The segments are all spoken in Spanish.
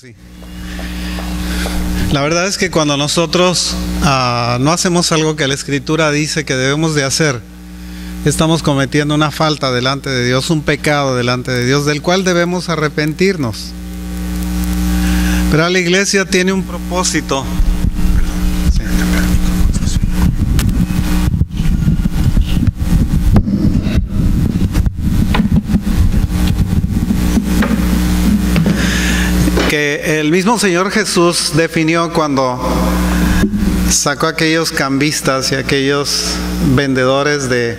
Sí. La verdad es que cuando nosotros no hacemos algo que la Escritura dice que debemos de hacer, estamos cometiendo una falta delante de Dios, un pecado delante de Dios, del cual debemos arrepentirnos. Pero la iglesia tiene un propósito. Que el mismo Señor Jesús definió cuando sacó a aquellos cambistas y aquellos vendedores de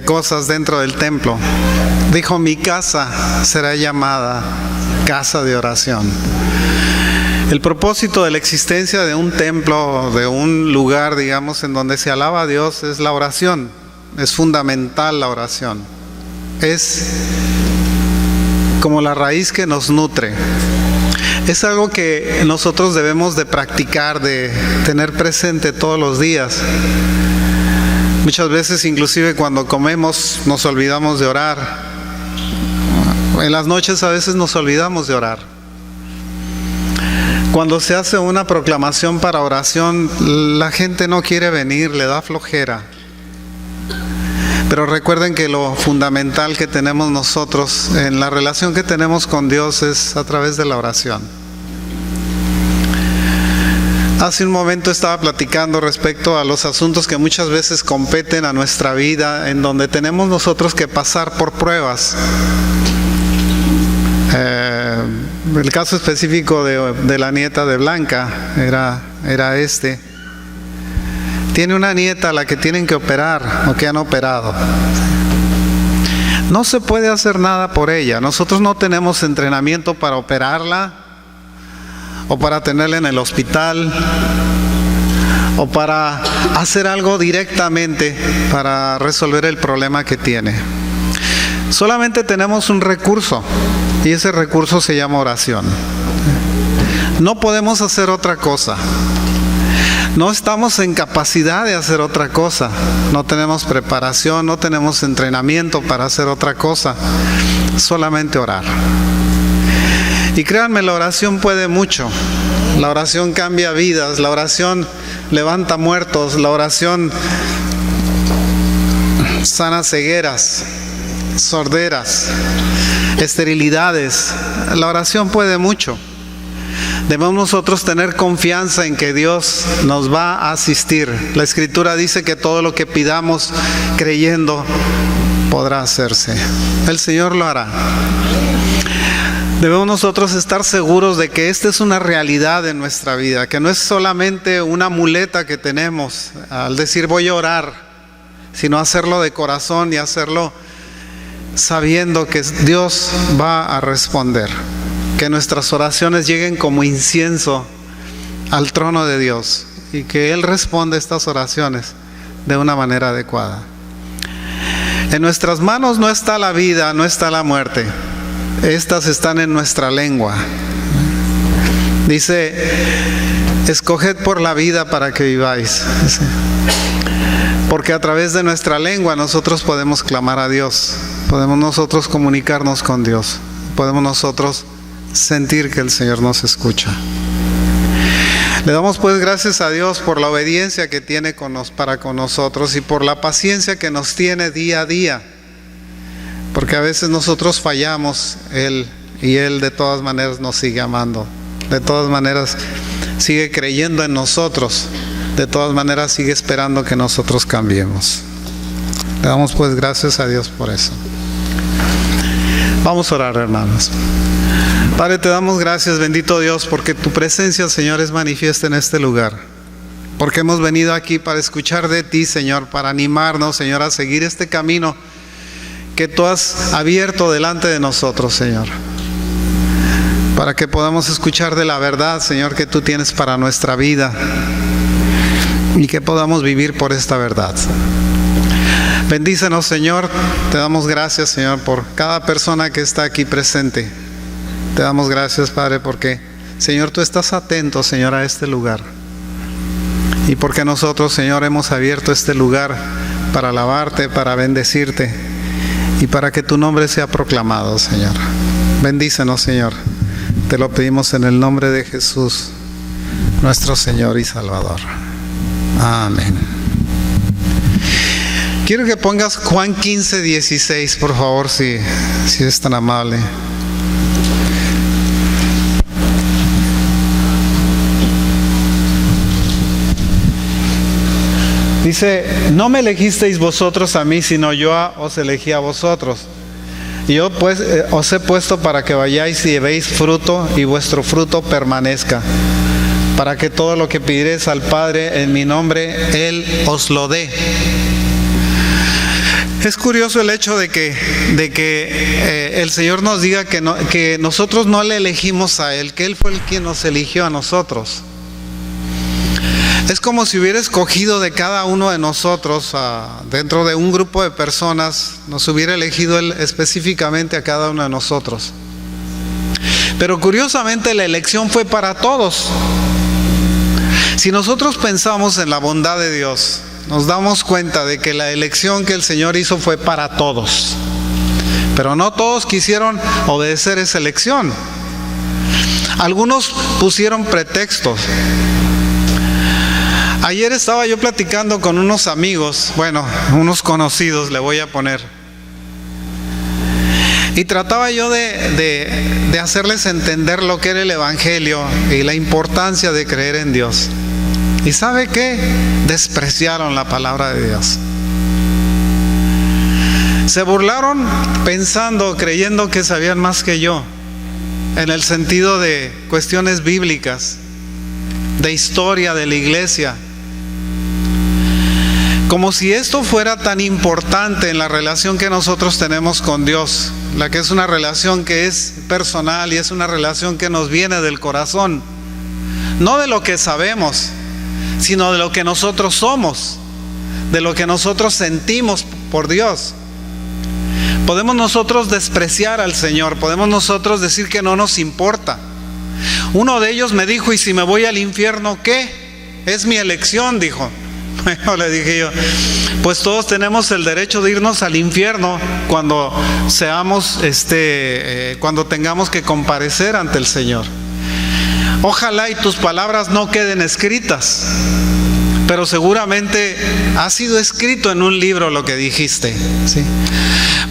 cosas dentro del templo. Dijo: mi casa será llamada casa de oración. El propósito de la existencia de un templo, de un lugar, digamos, en donde se alaba a Dios, es la oración. Es fundamental la oración. Es como la raíz que nos nutre. Es algo que nosotros debemos de practicar, de tener presente todos los días. Muchas veces, inclusive cuando comemos, nos olvidamos de orar. En las noches a veces nos olvidamos de orar. Cuando se hace una proclamación para oración, la gente no quiere venir, le da flojera. Pero recuerden que lo fundamental que tenemos nosotros en la relación que tenemos con Dios es a través de la oración. Hace un momento estaba platicando respecto a los asuntos que muchas veces competen a nuestra vida, en donde tenemos nosotros que pasar por pruebas. El caso específico de la nieta de Blanca era este. Tiene una nieta a la que tienen que operar o que han operado. No se puede hacer nada por ella. Nosotros no tenemos entrenamiento para operarla o para tenerla en el hospital o para hacer algo directamente para resolver el problema que tiene. Solamente tenemos un recurso y ese recurso se llama oración. No podemos hacer otra cosa. No estamos en capacidad de hacer otra cosa. No tenemos preparación, no tenemos entrenamiento para hacer otra cosa. Solamente orar. Y créanme, la oración puede mucho. La oración cambia vidas, la oración levanta muertos, la oración sana cegueras, sorderas, esterilidades. La oración puede mucho. Debemos nosotros tener confianza en que Dios nos va a asistir. La Escritura dice que todo lo que pidamos creyendo podrá hacerse. El Señor lo hará. Debemos nosotros estar seguros de que esta es una realidad en nuestra vida, que no es solamente una muleta que tenemos al decir voy a orar, sino hacerlo de corazón y hacerlo sabiendo que Dios va a responder. Que nuestras oraciones lleguen como incienso al trono de Dios y que Él responda estas oraciones de una manera adecuada. En nuestras manos no está la vida, no está la muerte. Estas están en nuestra lengua. Dice: escoged por la vida para que viváis. Porque a través de nuestra lengua nosotros podemos clamar a Dios. Podemos nosotros comunicarnos con Dios. Podemos nosotros sentir que el Señor nos escucha. Le damos pues gracias a Dios por la obediencia que tiene para con nosotros y por la paciencia que nos tiene día a día, porque a veces nosotros fallamos y Él de todas maneras nos sigue amando, de todas maneras sigue creyendo en nosotros, de todas maneras sigue esperando que nosotros cambiemos. Le damos pues gracias a Dios por eso. Vamos a orar, hermanos. Padre, te damos gracias, bendito Dios, porque tu presencia, Señor, es manifiesta en este lugar. Porque hemos venido aquí para escuchar de ti, Señor, para animarnos, Señor, a seguir este camino que tú has abierto delante de nosotros, Señor. Para que podamos escuchar de la verdad, Señor, que tú tienes para nuestra vida y que podamos vivir por esta verdad. Bendícenos, Señor. Te damos gracias, Señor, por cada persona que está aquí presente. Te damos gracias, Padre, porque, Señor, tú estás atento, Señor, a este lugar. Y porque nosotros, Señor, hemos abierto este lugar para alabarte, para bendecirte y para que tu nombre sea proclamado, Señor. Bendícenos, Señor. Te lo pedimos en el nombre de Jesús, nuestro Señor y Salvador. Amén. Quiero que pongas Juan 15:16, por favor, si es tan amable. Dice: no me elegisteis vosotros a mí, sino yo os elegí a vosotros. Y yo pues os he puesto para que vayáis y llevéis fruto, y vuestro fruto permanezca, para que todo lo que pidiereis al Padre en mi nombre, Él os lo dé. Es curioso el hecho de que el Señor nos diga que nosotros no le elegimos a Él, que Él fue el quien nos eligió a nosotros. Es como si hubiera escogido de cada uno de nosotros, dentro de un grupo de personas, nos hubiera elegido Él específicamente a cada uno de nosotros. Pero curiosamente la elección fue para todos. Si nosotros pensamos en la bondad de Dios, nos damos cuenta de que la elección que el Señor hizo fue para todos. Pero no todos quisieron obedecer esa elección. Algunos pusieron pretextos. Ayer estaba yo platicando con unos amigos, unos conocidos le voy a poner. Y trataba yo de hacerles entender lo que era el Evangelio y la importancia de creer en Dios. ¿Y sabe qué? Despreciaron la palabra de Dios. Se burlaron creyendo que sabían más que yo, en el sentido de cuestiones bíblicas, de historia de la iglesia. Como si esto fuera tan importante en la relación que nosotros tenemos con Dios, la que es una relación que es personal y es una relación que nos viene del corazón, no de lo que sabemos, sino de lo que nosotros somos, de lo que nosotros sentimos por Dios. Podemos nosotros despreciar al Señor, podemos nosotros decir que no nos importa. Uno de ellos me dijo: ¿y si me voy al infierno qué? Es mi elección, dijo. Bueno, le dije yo, pues todos tenemos el derecho de irnos al infierno cuando cuando tengamos que comparecer ante el Señor. Ojalá y tus palabras no queden escritas, pero seguramente ha sido escrito en un libro lo que dijiste, ¿sí?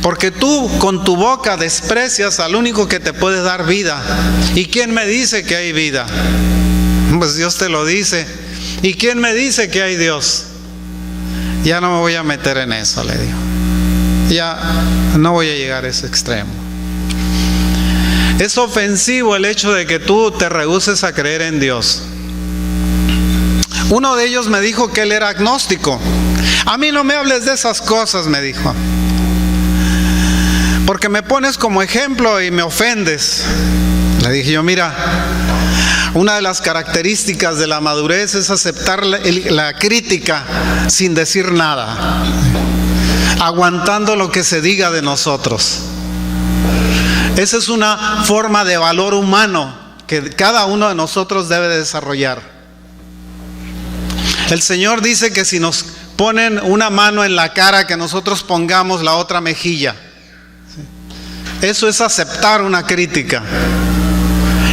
Porque tú con tu boca desprecias al único que te puede dar vida. ¿Y quién me dice que hay vida? Pues Dios te lo dice. ¿Y quién me dice que hay Dios? Ya no me voy a meter en eso, le digo. Ya no voy a llegar a ese extremo. Es ofensivo el hecho de que tú te rehúses a creer en Dios. Uno de ellos me dijo que él era agnóstico. A mí no me hables de esas cosas, me dijo, porque me pones como ejemplo y me ofendes. Le dije yo: mira, una de las características de la madurez es aceptar la crítica sin decir nada, aguantando lo que se diga de nosotros. Esa es una forma de valor humano que cada uno de nosotros debe desarrollar. El Señor dice que si nos ponen una mano en la cara, que nosotros pongamos la otra mejilla. Eso es aceptar una crítica.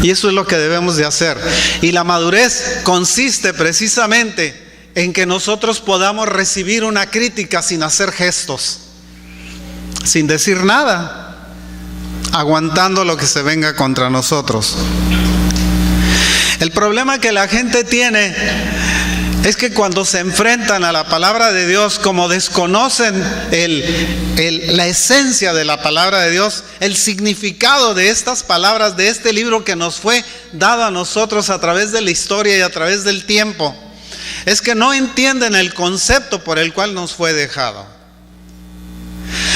Y eso es lo que debemos de hacer. Y la madurez consiste precisamente en que nosotros podamos recibir una crítica sin hacer gestos, sin decir nada, aguantando lo que se venga contra nosotros. El problema que la gente tiene es que cuando se enfrentan a la palabra de Dios, como desconocen la esencia de la palabra de Dios, el significado de estas palabras, de este libro que nos fue dado a nosotros a través de la historia y a través del tiempo, es que no entienden el concepto por el cual nos fue dejado.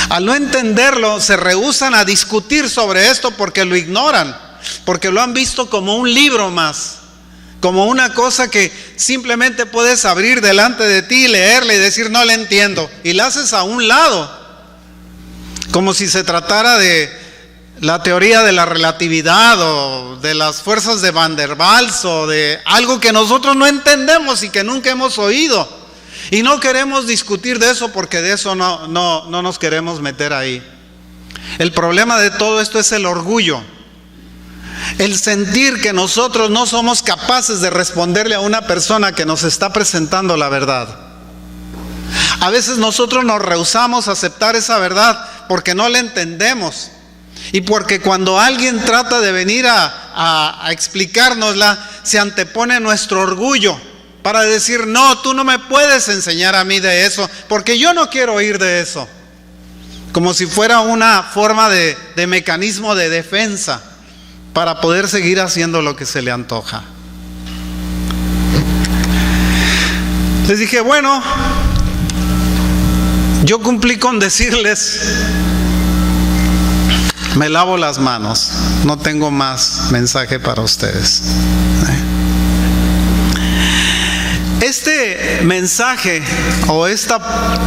Al no entenderlo, se rehúsan a discutir sobre esto porque lo ignoran, porque lo han visto como un libro más, como una cosa que simplemente puedes abrir delante de ti, leerla y decir: no la entiendo, y la haces a un lado, como si se tratara de la teoría de la relatividad o de las fuerzas de Van der Waals o de algo que nosotros no entendemos y que nunca hemos oído, y no queremos discutir de eso porque de eso no nos queremos meter ahí. El problema de todo esto es el orgullo. el sentir que nosotros no somos capaces de responderle a una persona que nos está presentando la verdad. A veces nosotros nos rehusamos a aceptar esa verdad porque no la entendemos y porque cuando alguien trata de venir a explicárnosla, se antepone nuestro orgullo para decir: no, tú no me puedes enseñar a mí de eso porque yo no quiero oír de eso. Como si fuera una forma de mecanismo de defensa para poder seguir haciendo lo que se le antoja. Les dije, bueno, yo cumplí con decirles, me lavo las manos, no tengo más mensaje para ustedes. Este mensaje o esta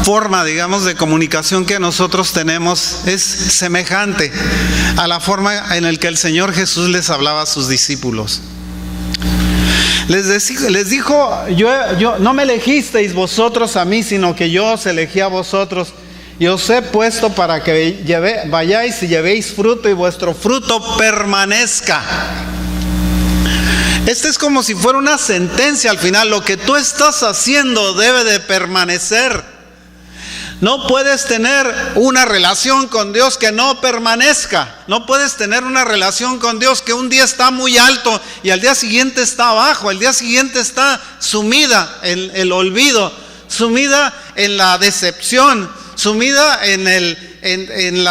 forma, digamos, de comunicación que nosotros tenemos es semejante a la forma en la que el Señor Jesús les hablaba a sus discípulos. Les dijo, yo no me elegisteis vosotros a mí, sino que yo os elegí a vosotros y os he puesto para que vayáis y llevéis fruto y vuestro fruto permanezca. Este es como si fuera una sentencia al final. Lo que tú estás haciendo debe de permanecer. No puedes tener una relación con Dios que no permanezca. No puedes tener una relación con Dios que un día está muy alto y al día siguiente está abajo. Al día siguiente está sumida en el olvido, sumida en la decepción, sumida en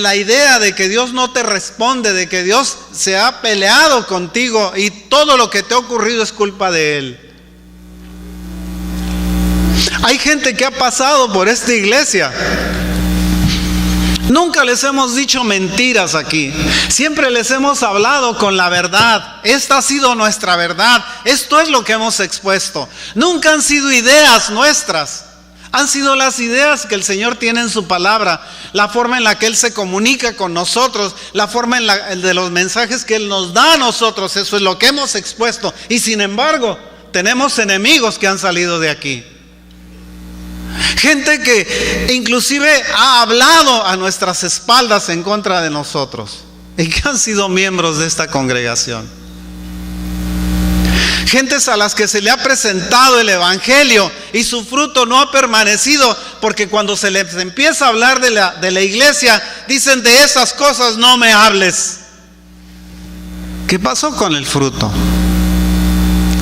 la idea de que Dios no te responde, de que Dios se ha peleado contigo y todo lo que te ha ocurrido es culpa de Él. Hay gente que ha pasado por esta iglesia. Nunca les hemos dicho mentiras aquí. Siempre les hemos hablado con la verdad. Esta ha sido nuestra verdad. Esto es lo que hemos expuesto. Nunca han sido ideas nuestras. Han sido las ideas que el Señor tiene en su palabra, la forma en la que Él se comunica con nosotros, la forma de los mensajes que Él nos da a nosotros. Eso es lo que hemos expuesto. Y sin embargo, tenemos enemigos que han salido de aquí. Gente que inclusive ha hablado a nuestras espaldas en contra de nosotros y que han sido miembros de esta congregación. Gentes a las que se le ha presentado el evangelio y su fruto no ha permanecido, porque cuando se les empieza a hablar de la iglesia, dicen: de esas cosas no me hables. ¿Qué pasó con el fruto?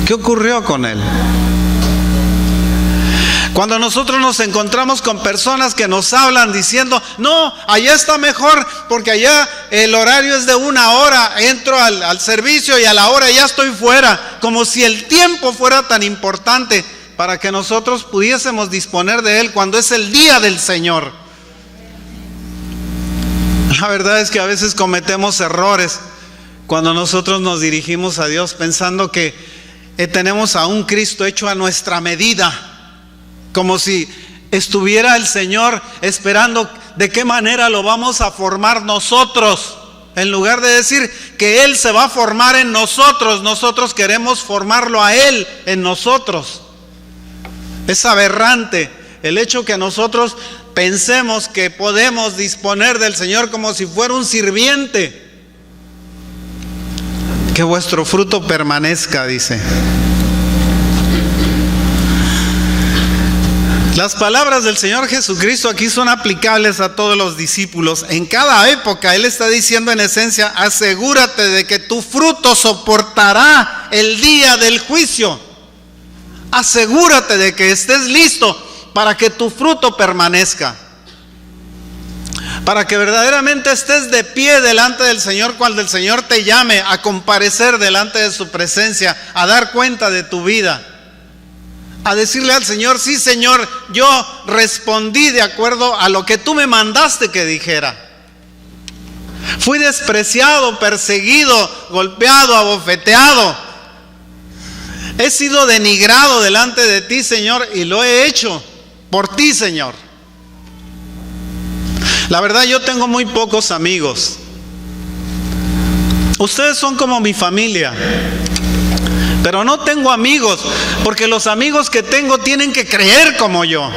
¿Qué ocurrió con él? Cuando nosotros nos encontramos con personas que nos hablan diciendo: no, allá está mejor porque allá el horario es de 1 hora, entro al servicio y a la hora ya estoy fuera, como si el tiempo fuera tan importante para que nosotros pudiésemos disponer de él cuando es el día del Señor. La verdad es que a veces cometemos errores cuando nosotros nos dirigimos a Dios pensando que tenemos a un Cristo hecho a nuestra medida, como si estuviera el Señor esperando de qué manera lo vamos a formar nosotros, en lugar de decir que Él se va a formar en nosotros. Nosotros queremos formarlo a Él en nosotros. Es aberrante el hecho que nosotros pensemos que podemos disponer del Señor como si fuera un sirviente. Que vuestro fruto permanezca, dice. Las palabras del Señor Jesucristo aquí son aplicables a todos los discípulos. En cada época Él está diciendo en esencia: asegúrate de que tu fruto soportará el día del juicio. Asegúrate de que estés listo para que tu fruto permanezca. Para que verdaderamente estés de pie delante del Señor cuando el Señor te llame a comparecer delante de su presencia, a dar cuenta de tu vida. A decirle al Señor: sí, Señor, yo respondí de acuerdo a lo que tú me mandaste que dijera. Fui despreciado, perseguido, golpeado, abofeteado. He sido denigrado delante de ti, Señor, y lo he hecho por ti, Señor. La verdad, yo tengo muy pocos amigos. Ustedes son como mi familia. Pero no tengo amigos, porque los amigos que tengo tienen que creer como yo.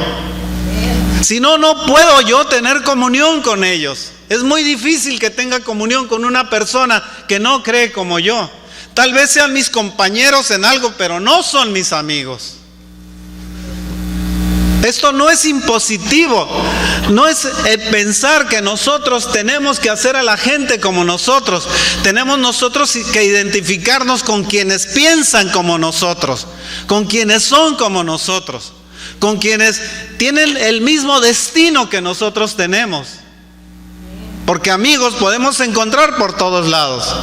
Si no, no puedo yo tener comunión con ellos. Es muy difícil que tenga comunión con una persona que no cree como yo. Tal vez sean mis compañeros en algo, pero no son mis amigos. Esto no es impositivo, no es pensar que nosotros tenemos que hacer a la gente como nosotros. Tenemos nosotros que identificarnos con quienes piensan como nosotros, con quienes son como nosotros, con quienes tienen el mismo destino que nosotros tenemos. Porque amigos podemos encontrar por todos lados.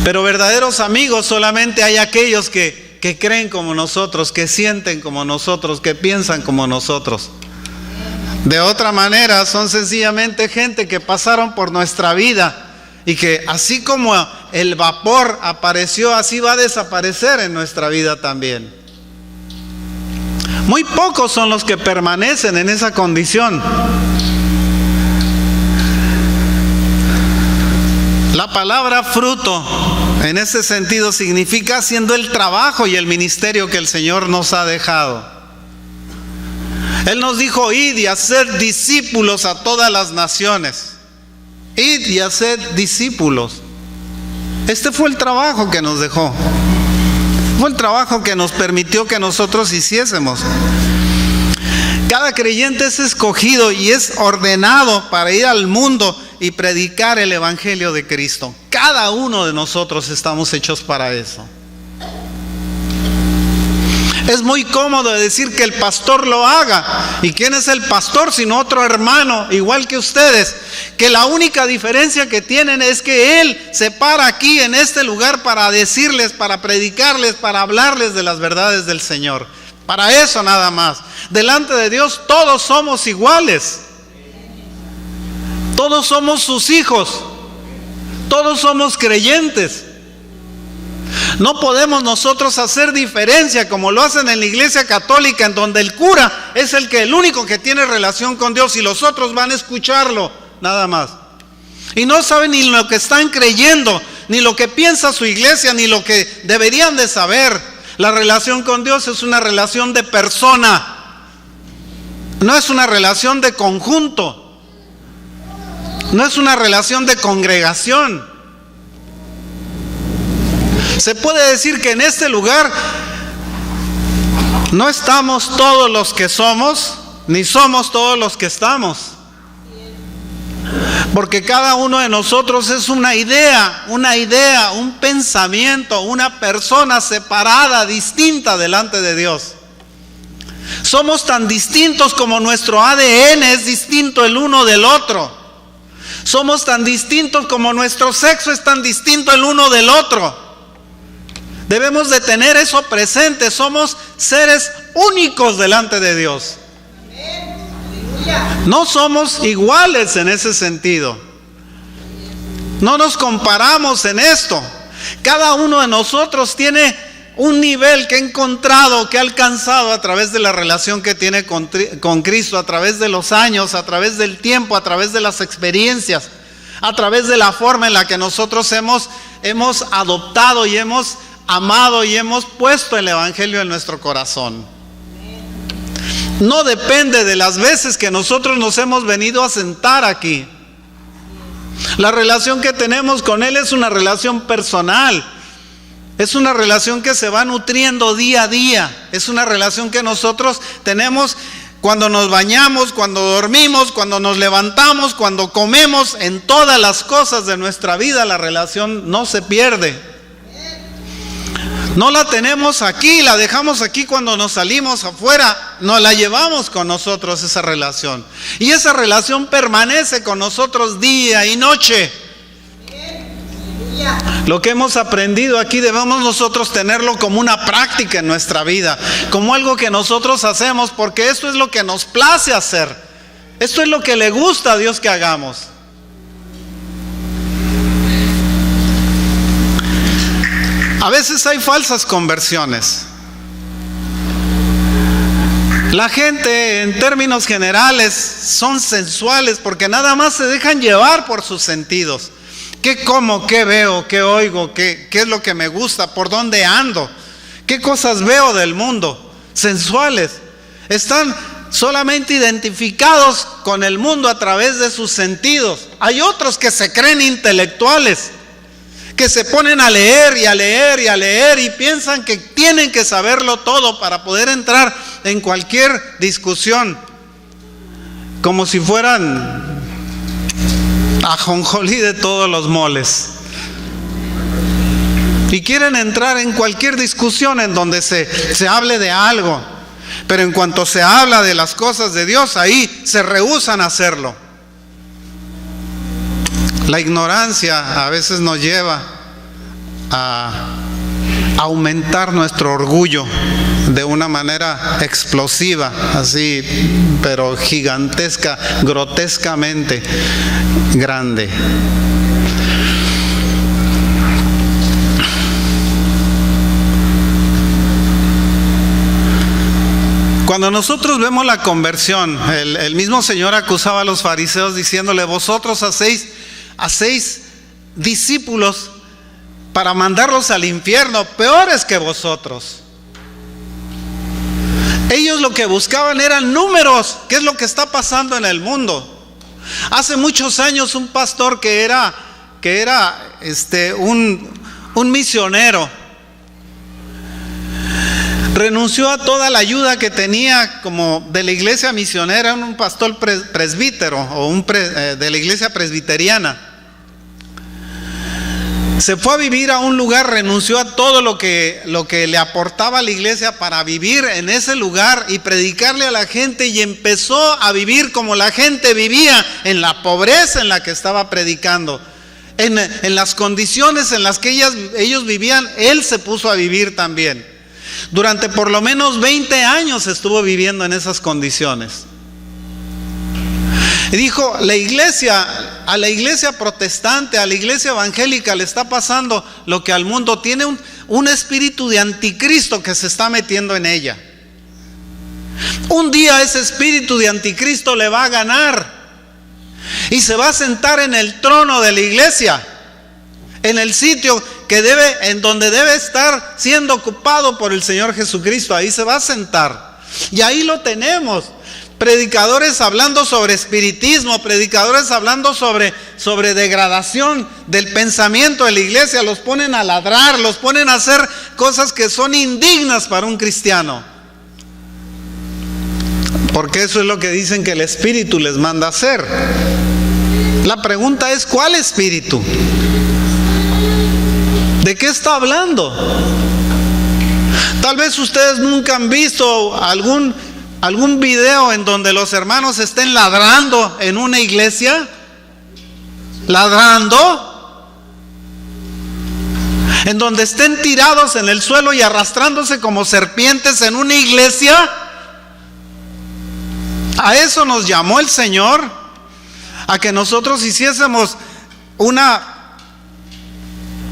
Pero verdaderos amigos solamente hay aquellos que creen como nosotros, que sienten como nosotros, que piensan como nosotros. De otra manera, son sencillamente gente que pasaron por nuestra vida y que así como el vapor apareció, así va a desaparecer en nuestra vida también. Muy pocos son los que permanecen en esa condición. La palabra fruto en ese sentido significa haciendo el trabajo y el ministerio que el Señor nos ha dejado. Él nos dijo: id y haced discípulos a todas las naciones. Id y haced discípulos. Este fue el trabajo que nos dejó. Fue el trabajo que nos permitió que nosotros hiciésemos. Cada creyente es escogido y es ordenado para ir al mundo y predicar el Evangelio de Cristo. Cada uno de nosotros estamos hechos para eso. Es muy cómodo decir que el pastor lo haga. ¿Y quién es el pastor sino otro hermano, igual que ustedes? Que la única diferencia que tienen es que él se para aquí en este lugar para decirles, para predicarles, para hablarles de las verdades del Señor. Para eso nada más. Delante de Dios todos somos iguales. Todos somos sus hijos. Todos somos creyentes. No podemos nosotros hacer diferencia como lo hacen en la iglesia católica, en donde el cura es el único que tiene relación con Dios y los otros van a escucharlo, nada más. Y no saben ni lo que están creyendo, ni lo que piensa su iglesia, ni lo que deberían de saber. La relación con Dios es una relación de persona, no es una relación de conjunto. No es una relación de congregación. Se puede decir que en este lugar no estamos todos los que somos, ni somos todos los que estamos. Porque cada uno de nosotros es una idea, un pensamiento, una persona separada, distinta delante de Dios. Somos tan distintos como nuestro ADN es distinto el uno del otro. Somos tan distintos como nuestro sexo es tan distinto el uno del otro. Debemos de tener eso presente. Somos seres únicos delante de Dios. No somos iguales en ese sentido. No nos comparamos en esto. Cada uno de nosotros tiene un nivel que ha encontrado, que ha alcanzado a través de la relación que tiene con Cristo, a través de los años, a través del tiempo, a través de las experiencias, a través de la forma en la que nosotros hemos adoptado y hemos amado y hemos puesto el Evangelio en nuestro corazón. No depende de las veces que nosotros nos hemos venido a sentar aquí. La relación que tenemos con Él es una relación personal. Es una relación que se va nutriendo día a día. Es una relación que nosotros tenemos cuando nos bañamos, cuando dormimos, cuando nos levantamos, cuando comemos. En todas las cosas de nuestra vida la relación no se pierde. No la tenemos aquí, la dejamos aquí cuando nos salimos afuera. Nos la llevamos con nosotros esa relación. Y esa relación permanece con nosotros día y noche. Lo que hemos aprendido aquí debemos nosotros tenerlo como una práctica en nuestra vida, como algo que nosotros hacemos, porque esto es lo que nos place hacer. Esto es lo que le gusta a Dios que hagamos. A veces hay falsas conversiones. La gente, en términos generales, son sensuales porque nada más se dejan llevar por sus sentidos. ¿Qué como? ¿Qué veo? ¿Qué oigo? ¿Qué es lo que me gusta? ¿Por dónde ando? ¿Qué cosas veo del mundo? Sensuales. Están solamente identificados con el mundo a través de sus sentidos. Hay otros que se creen intelectuales, que se ponen a leer y a leer y a leer y piensan que tienen que saberlo todo para poder entrar en cualquier discusión, como si fueran ajonjolí de todos los moles. Y quieren entrar en cualquier discusión en donde se hable de algo, pero en cuanto se habla de las cosas de Dios, ahí se rehúsan a hacerlo. La ignorancia a veces nos lleva a aumentar nuestro orgullo de una manera explosiva, así, pero gigantesca, grotescamente grande. Cuando nosotros vemos la conversión, el mismo Señor acusaba a los fariseos diciéndole: vosotros hacéis discípulos para mandarlos al infierno, peores que vosotros. Ellos lo que buscaban eran números. ¿Qué es lo que está pasando en el mundo? Hace muchos años un pastor que era un misionero renunció a toda la ayuda que tenía como de la iglesia misionera, un pastor presbítero o de la iglesia presbiteriana. Se fue a vivir a un lugar, renunció a todo lo que le aportaba a la iglesia para vivir en ese lugar y predicarle a la gente, y empezó a vivir como la gente vivía, en la pobreza en la que estaba predicando, en las condiciones en las que ellos vivían. Él se puso a vivir también. Durante por lo menos 20 años estuvo viviendo en esas condiciones. Y dijo: a la iglesia protestante, a la iglesia evangélica le está pasando lo que al mundo. Tiene un espíritu de anticristo que se está metiendo en ella. Un día ese espíritu de anticristo le va a ganar y se va a sentar en el trono de la iglesia, en el sitio en donde debe estar siendo ocupado por el Señor Jesucristo. Ahí se va a sentar. Y ahí lo tenemos. Predicadores hablando sobre espiritismo, predicadores hablando sobre degradación del pensamiento de la iglesia. Los ponen a ladrar, los ponen a hacer cosas que son indignas para un cristiano, porque eso es lo que dicen que el Espíritu les manda hacer. La pregunta es: ¿cuál espíritu? ¿De qué está hablando? Tal vez ustedes nunca han visto algún video en donde los hermanos estén ladrando en una iglesia. Ladrando. En donde estén tirados en el suelo y arrastrándose como serpientes en una iglesia. A eso nos llamó el Señor, a que nosotros hiciésemos una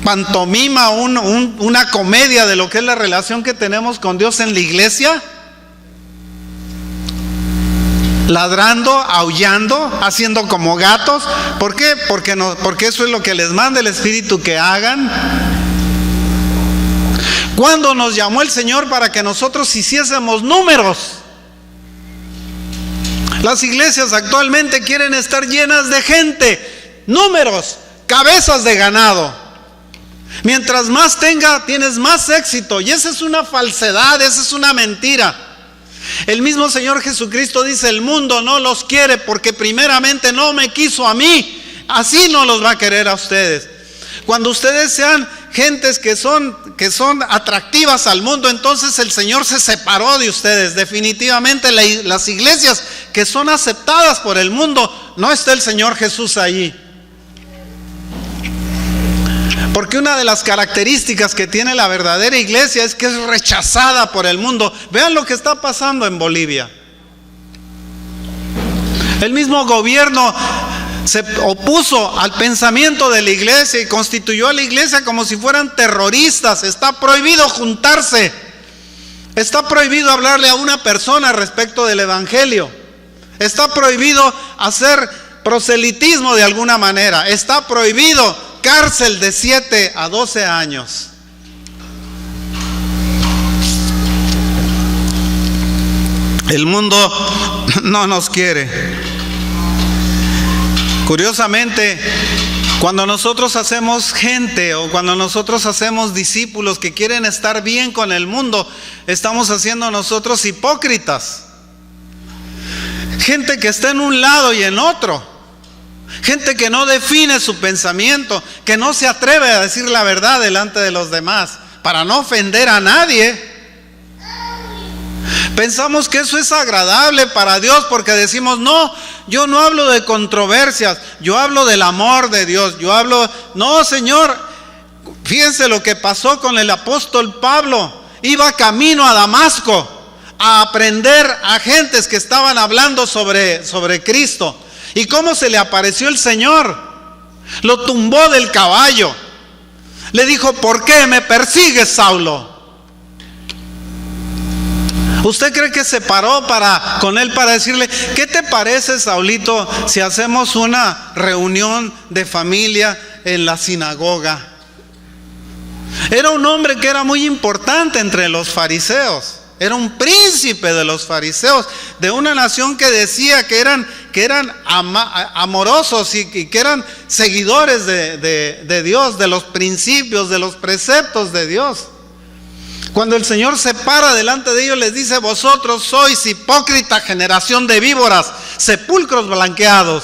pantomima, una comedia de lo que es la relación que tenemos con Dios en la iglesia. Ladrando, aullando, haciendo como gatos. ¿Por qué? Porque eso es lo que les manda el Espíritu que hagan. ¿Cuándo nos llamó el Señor para que nosotros hiciésemos números? Las iglesias actualmente quieren estar llenas de gente, números, cabezas de ganado. Mientras más tienes más éxito. Y esa es una falsedad, esa es una mentira. El mismo Señor Jesucristo dice: el mundo no los quiere porque primeramente no me quiso a mí. Así no los va a querer a ustedes. Cuando ustedes sean gentes que son atractivas al mundo, entonces el Señor se separó de ustedes. Definitivamente las iglesias que son aceptadas por el mundo, no está el Señor Jesús allí. Porque una de las características que tiene la verdadera iglesia es que es rechazada por el mundo. Vean lo que está pasando en Bolivia. El mismo gobierno se opuso al pensamiento de la iglesia y constituyó a la iglesia como si fueran terroristas. Está prohibido juntarse. Está prohibido hablarle a una persona respecto del evangelio. Está prohibido hacer proselitismo de alguna manera. Está prohibido cárcel de 7 a 12 años. El mundo no nos quiere. Curiosamente, cuando nosotros hacemos gente o cuando nosotros hacemos discípulos que quieren estar bien con el mundo, estamos haciendo nosotros hipócritas. Gente que está en un lado y en otro. Gente que no define su pensamiento, que no se atreve a decir la verdad delante de los demás, para no ofender a nadie. Pensamos que eso es agradable para Dios porque decimos, no, yo no hablo de controversias, yo hablo del amor de Dios, no, Señor, fíjense lo que pasó con el apóstol Pablo. Iba camino a Damasco a aprender a gentes que estaban hablando sobre Cristo. ¿Y cómo se le apareció el Señor? Lo tumbó del caballo. Le dijo, ¿por qué me persigues, Saulo? ¿Usted cree que se paró con él para decirle, ¿qué te parece, Saulito, si hacemos una reunión de familia en la sinagoga? Era un hombre que era muy importante entre los fariseos. Era un príncipe de los fariseos, de una nación que decía que eran amorosos y que eran seguidores de Dios, de los principios, de los preceptos de Dios. Cuando el Señor se para delante de ellos, les dice, vosotros sois hipócrita generación de víboras, sepulcros blanqueados.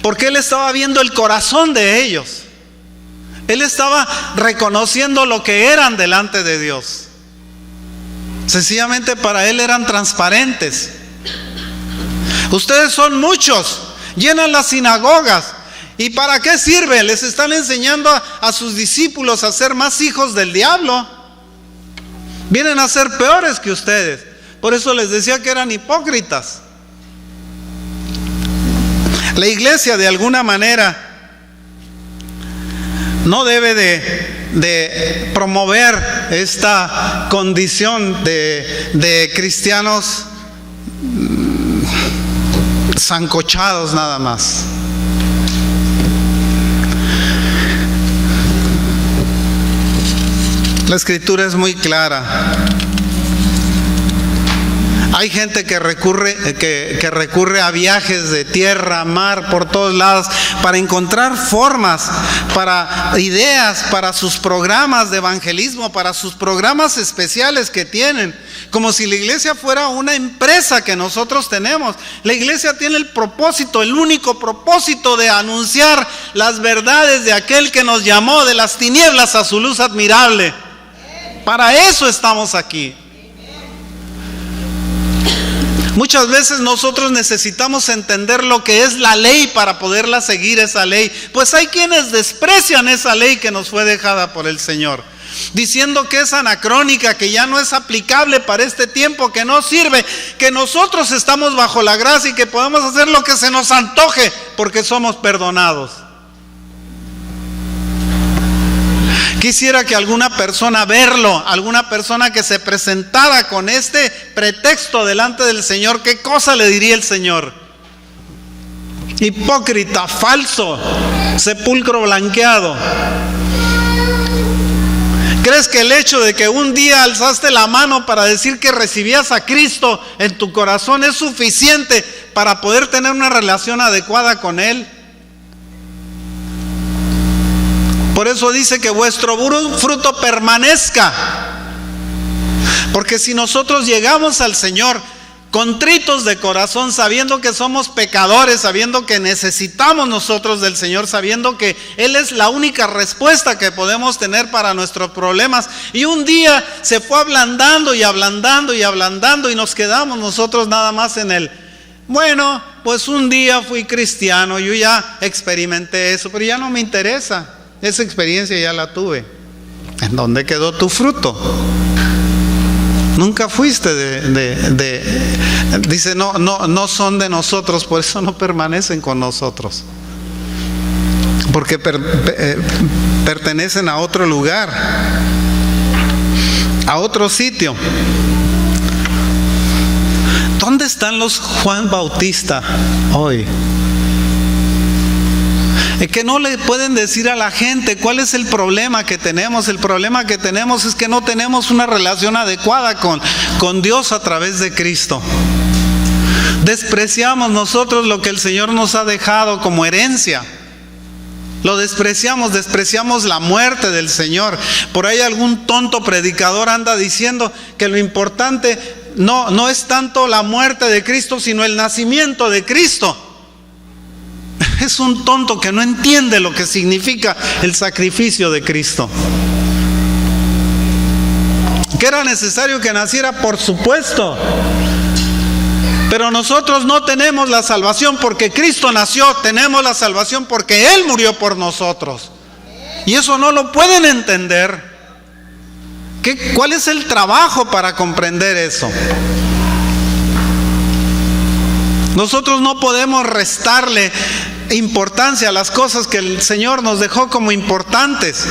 Porque Él estaba viendo el corazón de ellos. Él estaba reconociendo lo que eran delante de Dios. Sencillamente para Él eran transparentes. Ustedes son muchos, llenan las sinagogas. ¿Y para qué sirve? Les están enseñando a sus discípulos a ser más hijos del diablo. Vienen a ser peores que ustedes. Por eso les decía que eran hipócritas. La iglesia de alguna manera no debe de promover esta condición de cristianos sancochados nada más. La escritura es muy clara. Hay gente que recurre a viajes de tierra, mar, por todos lados, para encontrar formas, para ideas, para sus programas de evangelismo, para sus programas especiales que tienen, como si la iglesia fuera una empresa que nosotros tenemos. La iglesia tiene el propósito, el único propósito de anunciar las verdades de aquel que nos llamó de las tinieblas a su luz admirable. Para eso estamos aquí. Muchas veces nosotros necesitamos entender lo que es la ley para poderla seguir, esa ley. Pues hay quienes desprecian esa ley que nos fue dejada por el Señor, diciendo que es anacrónica, que ya no es aplicable para este tiempo, que no sirve, que nosotros estamos bajo la gracia y que podemos hacer lo que se nos antoje porque somos perdonados. Quisiera que alguna persona alguna persona que se presentara con este pretexto delante del Señor, ¿qué cosa le diría el Señor? Hipócrita, falso, sepulcro blanqueado. ¿Crees que el hecho de que un día alzaste la mano para decir que recibías a Cristo en tu corazón es suficiente para poder tener una relación adecuada con Él? Por eso dice que vuestro fruto permanezca. Porque si nosotros llegamos al Señor contritos de corazón, sabiendo que somos pecadores, sabiendo que necesitamos nosotros del Señor, sabiendo que Él es la única respuesta que podemos tener para nuestros problemas, y un día se fue ablandando y ablandando y ablandando y nos quedamos nosotros nada más en el, bueno, pues un día fui cristiano, yo ya experimenté eso, pero ya no me interesa. Esa experiencia ya la tuve. ¿En dónde quedó tu fruto? Nunca fuiste dice, no son de nosotros, por eso no permanecen con nosotros. Porque pertenecen a otro lugar, a otro sitio. ¿Dónde están los Juan Bautista hoy? que no le pueden decir a la gente cuál es el problema que tenemos. El problema que tenemos es que no tenemos una relación adecuada con Dios a través de Cristo. Despreciamos nosotros lo que el Señor nos ha dejado como herencia. Lo despreciamos la muerte del Señor. Por ahí algún tonto predicador anda diciendo que lo importante no es tanto la muerte de Cristo, sino el nacimiento de Cristo. Es un tonto que no entiende lo que significa el sacrificio de Cristo. ¿Que era necesario que naciera? Por supuesto. Pero nosotros no tenemos la salvación porque Cristo nació, tenemos la salvación porque Él murió por nosotros. Y eso no lo pueden entender. ¿Cuál es el trabajo para comprender eso? Nosotros no podemos restarle importancia a las cosas que el Señor nos dejó como importantes.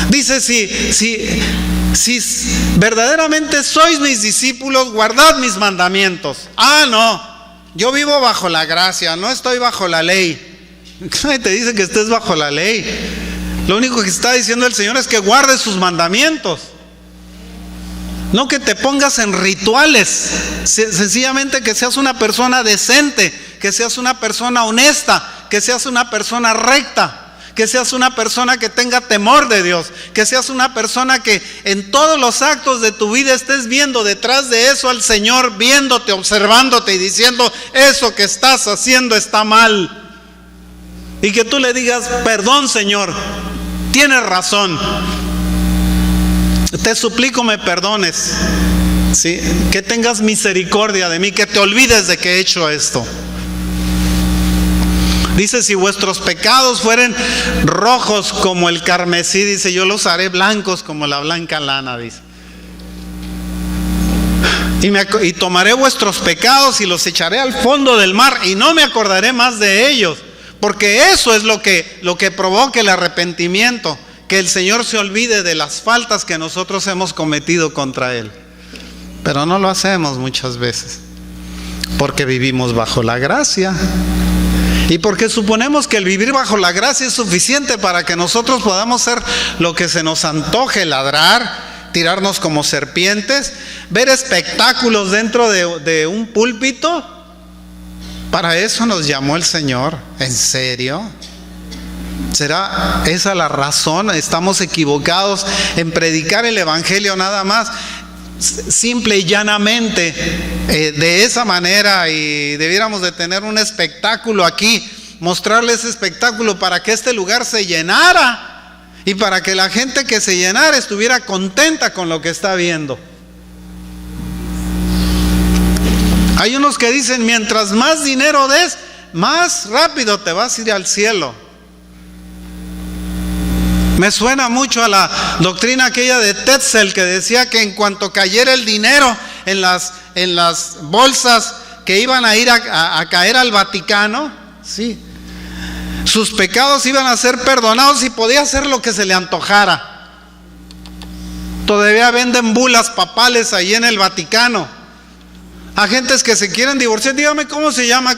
Dice, si verdaderamente sois mis discípulos, guardad mis mandamientos. No, yo vivo bajo la gracia, no estoy bajo la ley. Nadie te dice que estés bajo la ley. Lo único que está diciendo el Señor es que guardes sus mandamientos. No que te pongas en rituales, sencillamente que seas una persona decente, que seas una persona honesta, que seas una persona recta, que seas una persona que tenga temor de Dios, que seas una persona que en todos los actos de tu vida estés viendo detrás de eso al Señor, viéndote, observándote y diciendo, eso que estás haciendo está mal. Y que tú le digas, perdón Señor, tienes razón. Te suplico me perdones, ¿sí? Que tengas misericordia de mí, que te olvides de que he hecho esto. Dice, si vuestros pecados fueren rojos como el carmesí, dice, yo los haré blancos como la blanca lana, dice. Y tomaré vuestros pecados y los echaré al fondo del mar y no me acordaré más de ellos, porque eso es lo que provoca el arrepentimiento. Que el Señor se olvide de las faltas que nosotros hemos cometido contra Él. Pero no lo hacemos muchas veces, porque vivimos bajo la gracia. Y porque suponemos que el vivir bajo la gracia es suficiente para que nosotros podamos hacer lo que se nos antoje, ladrar, tirarnos como serpientes, ver espectáculos dentro de un púlpito. Para eso nos llamó el Señor. ¿En serio? ¿Será esa la razón? ¿Estamos equivocados en predicar el Evangelio nada más? Simple y llanamente, de esa manera, y debiéramos de tener un espectáculo aquí, mostrarle ese espectáculo para que este lugar se llenara y para que la gente que se llenara estuviera contenta con lo que está viendo. Hay unos que dicen, mientras más dinero des, más rápido te vas a ir al cielo. Me suena mucho a la doctrina aquella de Tetzel, que decía que en cuanto cayera el dinero en las bolsas que iban a ir a caer al Vaticano, sí, sus pecados iban a ser perdonados y podía hacer lo que se le antojara. Todavía venden bulas papales ahí en el Vaticano. Agentes que se quieren divorciar, dígame cómo se llama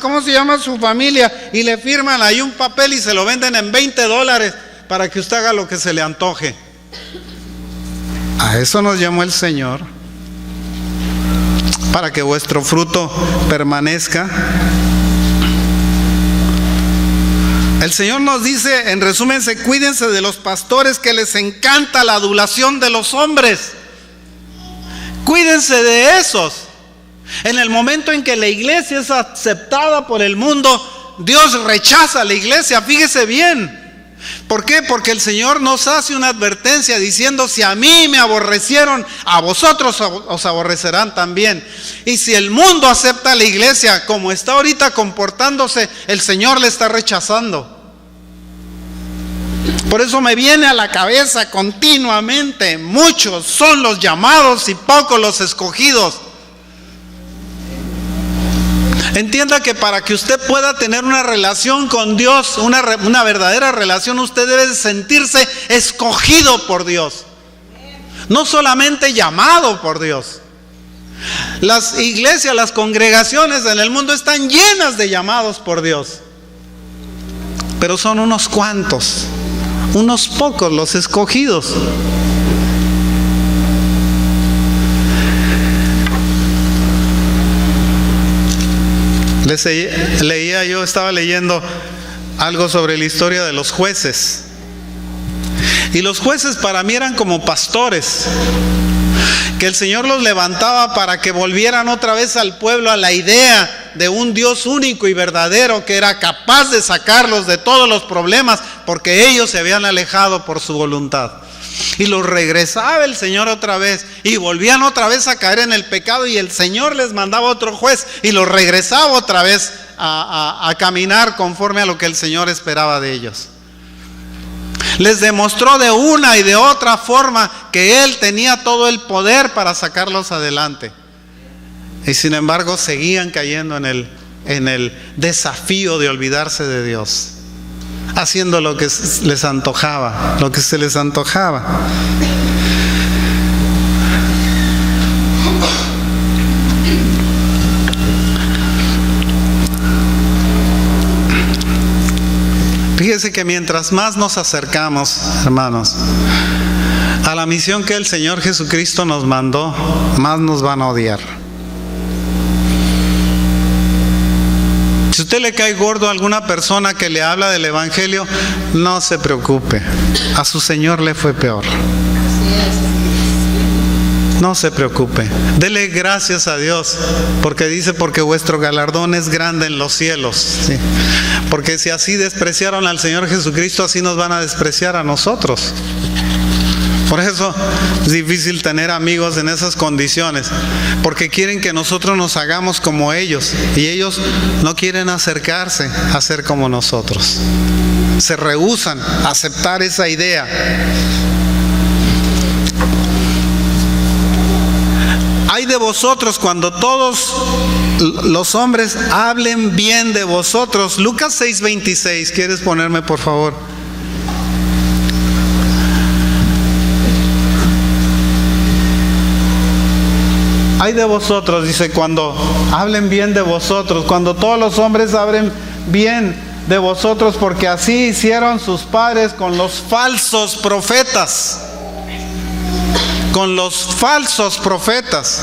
su familia, y le firman ahí un papel y se lo venden en $20 para que usted haga lo que se le antoje. A eso nos llamó el Señor, para que vuestro fruto permanezca. El Señor nos dice, en resumen, cuídense de los pastores que les encanta la adulación de los hombres. Cuídense de esos. En el momento en que la iglesia es aceptada por el mundo, Dios rechaza a la iglesia, fíjese bien. ¿Por qué? Porque el Señor nos hace una advertencia diciendo, si a mí me aborrecieron, a vosotros os aborrecerán también. Y si el mundo acepta a la iglesia como está ahorita comportándose, el Señor le está rechazando. Por eso me viene a la cabeza continuamente, muchos son los llamados y pocos los escogidos. Entienda que para que usted pueda tener una relación con Dios, una verdadera relación, usted debe sentirse escogido por Dios, no solamente llamado por Dios. Las iglesias, las congregaciones en el mundo están llenas de llamados por Dios. pero son unos cuantos, unos pocos los escogidos. Estaba leyendo algo sobre la historia de los jueces. Y los jueces para mí eran como pastores, que el Señor los levantaba para que volvieran otra vez al pueblo a la idea de un Dios único y verdadero, que era capaz de sacarlos de todos los problemas, porque ellos se habían alejado por su voluntad. Y los regresaba el Señor otra vez, y volvían otra vez a caer en el pecado, y el Señor les mandaba otro juez, y los regresaba otra vez a caminar conforme a lo que el Señor esperaba de ellos. Les demostró de una y de otra forma que Él tenía todo el poder para sacarlos adelante. Y sin embargo seguían cayendo en el desafío de olvidarse de Dios, haciendo lo que les antojaba, lo que se les antojaba. Fíjese que mientras más nos acercamos, hermanos, a la misión que el Señor Jesucristo nos mandó, más nos van a odiar. Si usted le cae gordo a alguna persona que le habla del Evangelio, no se preocupe, a su Señor le fue peor. No se preocupe, dele gracias a Dios, porque dice, porque vuestro galardón es grande en los cielos, ¿sí? Porque si así despreciaron al Señor Jesucristo, así nos van a despreciar a nosotros. Por eso es difícil tener amigos en esas condiciones, porque quieren que nosotros nos hagamos como ellos, y ellos no quieren acercarse a ser como nosotros. Se rehúsan a aceptar esa idea. Ay de vosotros cuando todos los hombres hablen bien de vosotros. Lucas 6:26, ¿quieres ponerme por favor? Ay de vosotros, dice, cuando hablen bien de vosotros, cuando todos los hombres hablen bien de vosotros, porque así hicieron sus padres con los falsos profetas. Con los falsos profetas.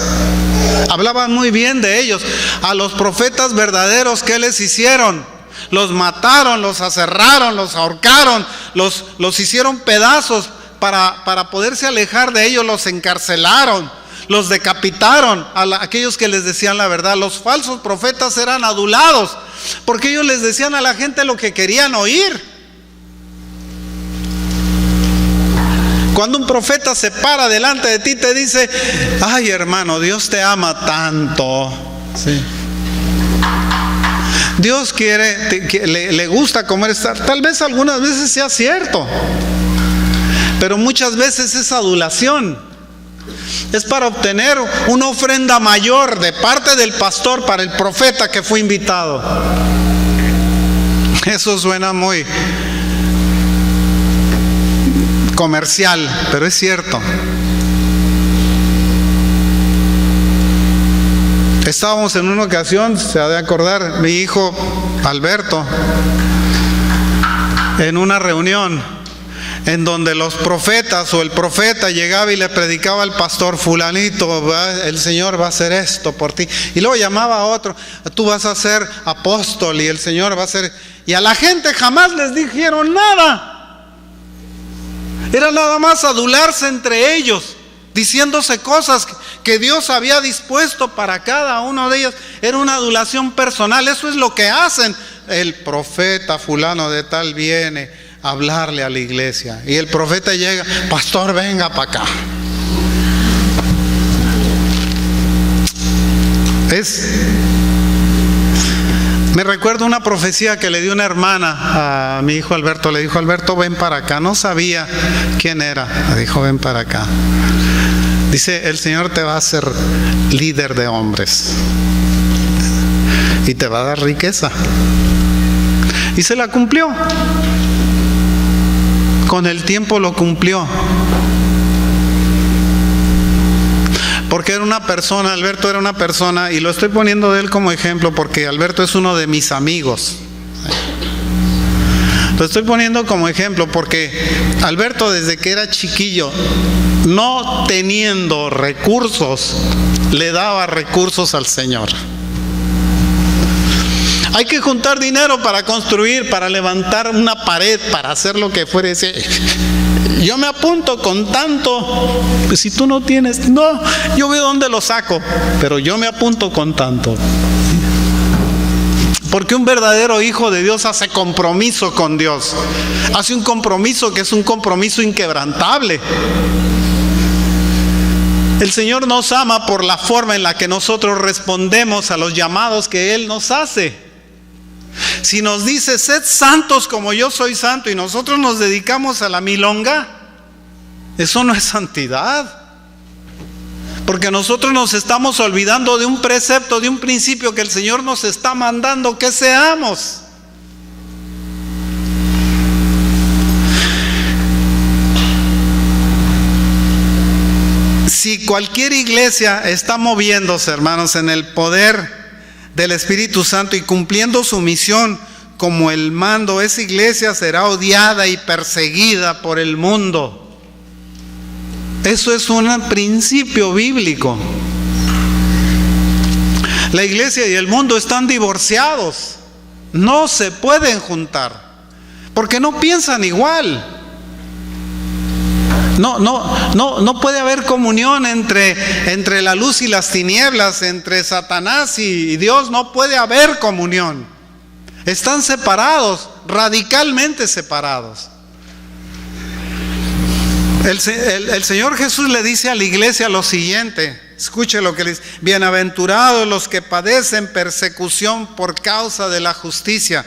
Hablaban muy bien de ellos. A los profetas verdaderos, ¿qué les hicieron? Los mataron, los aserraron, los ahorcaron, los hicieron pedazos para poderse alejar de ellos, los encarcelaron, los decapitaron a aquellos que les decían la verdad. Los falsos profetas eran adulados, porque ellos les decían a la gente lo que querían oír. Cuando un profeta se para delante de ti, te dice, ay hermano, Dios te ama tanto, ¿sí? Dios le gusta comer, tal vez algunas veces sea cierto, pero muchas veces es adulación. Es para obtener una ofrenda mayor de parte del pastor para el profeta que fue invitado. Eso suena muy comercial, pero es cierto. Estábamos en una ocasión, se ha de acordar, mi hijo Alberto, en una reunión en donde los profetas o el profeta llegaba y le predicaba al pastor, fulanito, el Señor va a hacer esto por ti, y luego llamaba a otro, tú vas a ser apóstol y el Señor va a ser, y a la gente jamás les dijeron nada. Era nada más adularse entre ellos, diciéndose cosas que Dios había dispuesto para cada uno de ellos. Era una adulación personal. Eso es lo que hacen. El profeta fulano de tal viene a hablarle a la iglesia, y el profeta llega, pastor, venga para acá. Me recuerdo una profecía que le dio una hermana a mi hijo Alberto. Le dijo, Alberto, ven para acá. No sabía quién era. Le dijo, ven para acá. Dice, el Señor te va a hacer líder de hombres y te va a dar riqueza. Y se la cumplió. Con el tiempo lo cumplió. Porque era una persona, Alberto era una persona, y lo estoy poniendo de él como ejemplo porque Alberto es uno de mis amigos. Lo estoy poniendo como ejemplo porque Alberto, desde que era chiquillo, no teniendo recursos, le daba recursos al Señor. Hay que juntar dinero para construir, para levantar una pared, para hacer lo que fuere. Yo me apunto con tanto. Pues si tú no tienes, no, yo veo dónde lo saco, pero yo me apunto con tanto. Porque un verdadero hijo de Dios hace compromiso con Dios. Hace un compromiso que es un compromiso inquebrantable. El Señor nos ama por la forma en la que nosotros respondemos a los llamados que Él nos hace. Si nos dice, sed santos como yo soy santo, y nosotros nos dedicamos a la milonga, eso no es santidad. Porque nosotros nos estamos olvidando de un precepto, de un principio que el Señor nos está mandando que seamos. Si cualquier iglesia está moviéndose, hermanos, en el poder del Espíritu Santo y cumpliendo su misión como el mando, esa iglesia será odiada y perseguida por el mundo. Eso es un principio bíblico. La iglesia y el mundo están divorciados. No se pueden juntar porque no piensan igual. No puede haber comunión entre la luz y las tinieblas, entre Satanás y Dios. No puede haber comunión. Están separados, radicalmente separados. El Señor Jesús le dice a la iglesia lo siguiente. Escuche lo que le dice: bienaventurados los que padecen persecución por causa de la justicia.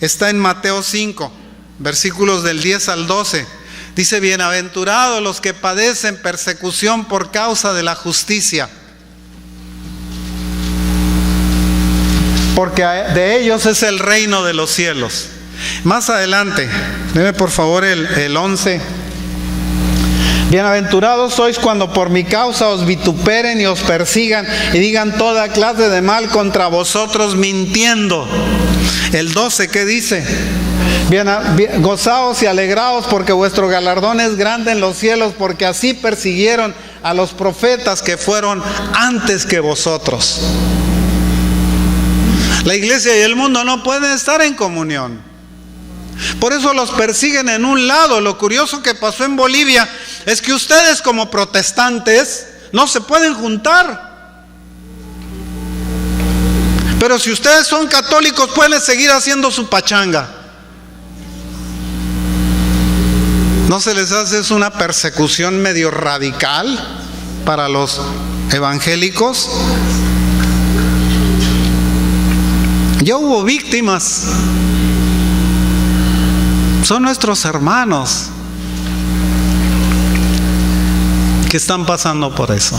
Está en Mateo 5, versículos del 10 al 12. Dice: bienaventurados los que padecen persecución por causa de la justicia, porque de ellos es el reino de los cielos. Más adelante, deme por favor el 11. Bienaventurados sois cuando por mi causa os vituperen y os persigan y digan toda clase de mal contra vosotros mintiendo. El 12, ¿qué dice? Gozaos y alegraos porque vuestro galardón es grande en los cielos, porque así persiguieron a los profetas que fueron antes que vosotros. La iglesia y el mundo no pueden estar en comunión. Por eso los persiguen en un lado. Lo curioso que pasó en Bolivia es que ustedes como protestantes no se pueden juntar. Pero si ustedes son católicos pueden seguir haciendo su pachanga. ¿No se les hace eso una persecución medio radical para los evangélicos? Ya hubo víctimas. Son nuestros hermanos que están pasando por eso.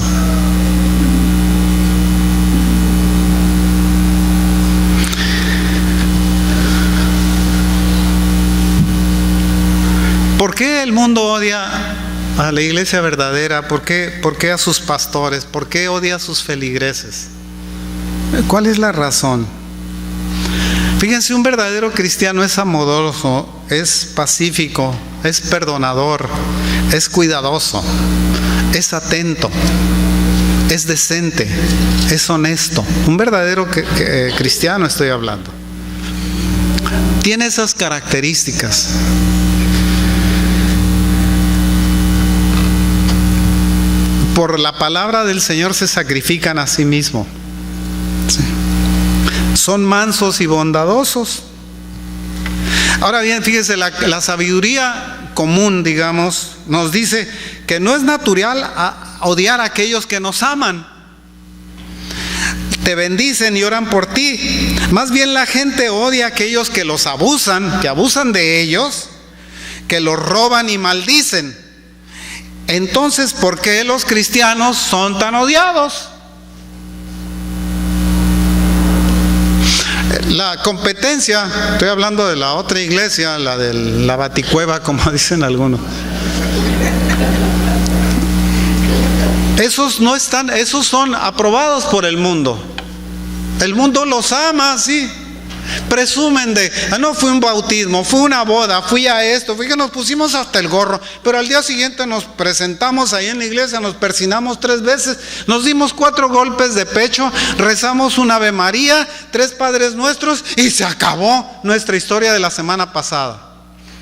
¿Por qué el mundo odia a la iglesia verdadera? ¿Por qué a sus pastores? ¿Por qué odia a sus feligreses? ¿Cuál es la razón? Fíjense, un verdadero cristiano es amoroso, es pacífico, es perdonador, es cuidadoso, es atento, es decente, es honesto. Un verdadero cristiano estoy hablando. Tiene esas características. Por la palabra del Señor se sacrifican a sí mismos. Sí. Son mansos y bondadosos. Ahora bien, fíjese, la sabiduría común, digamos, nos dice que no es natural odiar a aquellos que nos aman. Te bendicen y oran por ti. Más bien la gente odia a aquellos que los abusan, que abusan de ellos, que los roban y maldicen. Entonces, ¿por qué los cristianos son tan odiados? La competencia, estoy hablando de la otra iglesia, la de la Baticueva, como dicen algunos. Esos son aprobados por el mundo. El mundo los ama, sí, Presumen de, no, fui un bautismo, fui una boda, fui a esto, fui que nos pusimos hasta el gorro, pero al día siguiente nos presentamos ahí en la iglesia, nos persinamos 3 veces, nos dimos 4 golpes de pecho, rezamos un Ave María, 3 Padres Nuestros y se acabó nuestra historia de la semana pasada.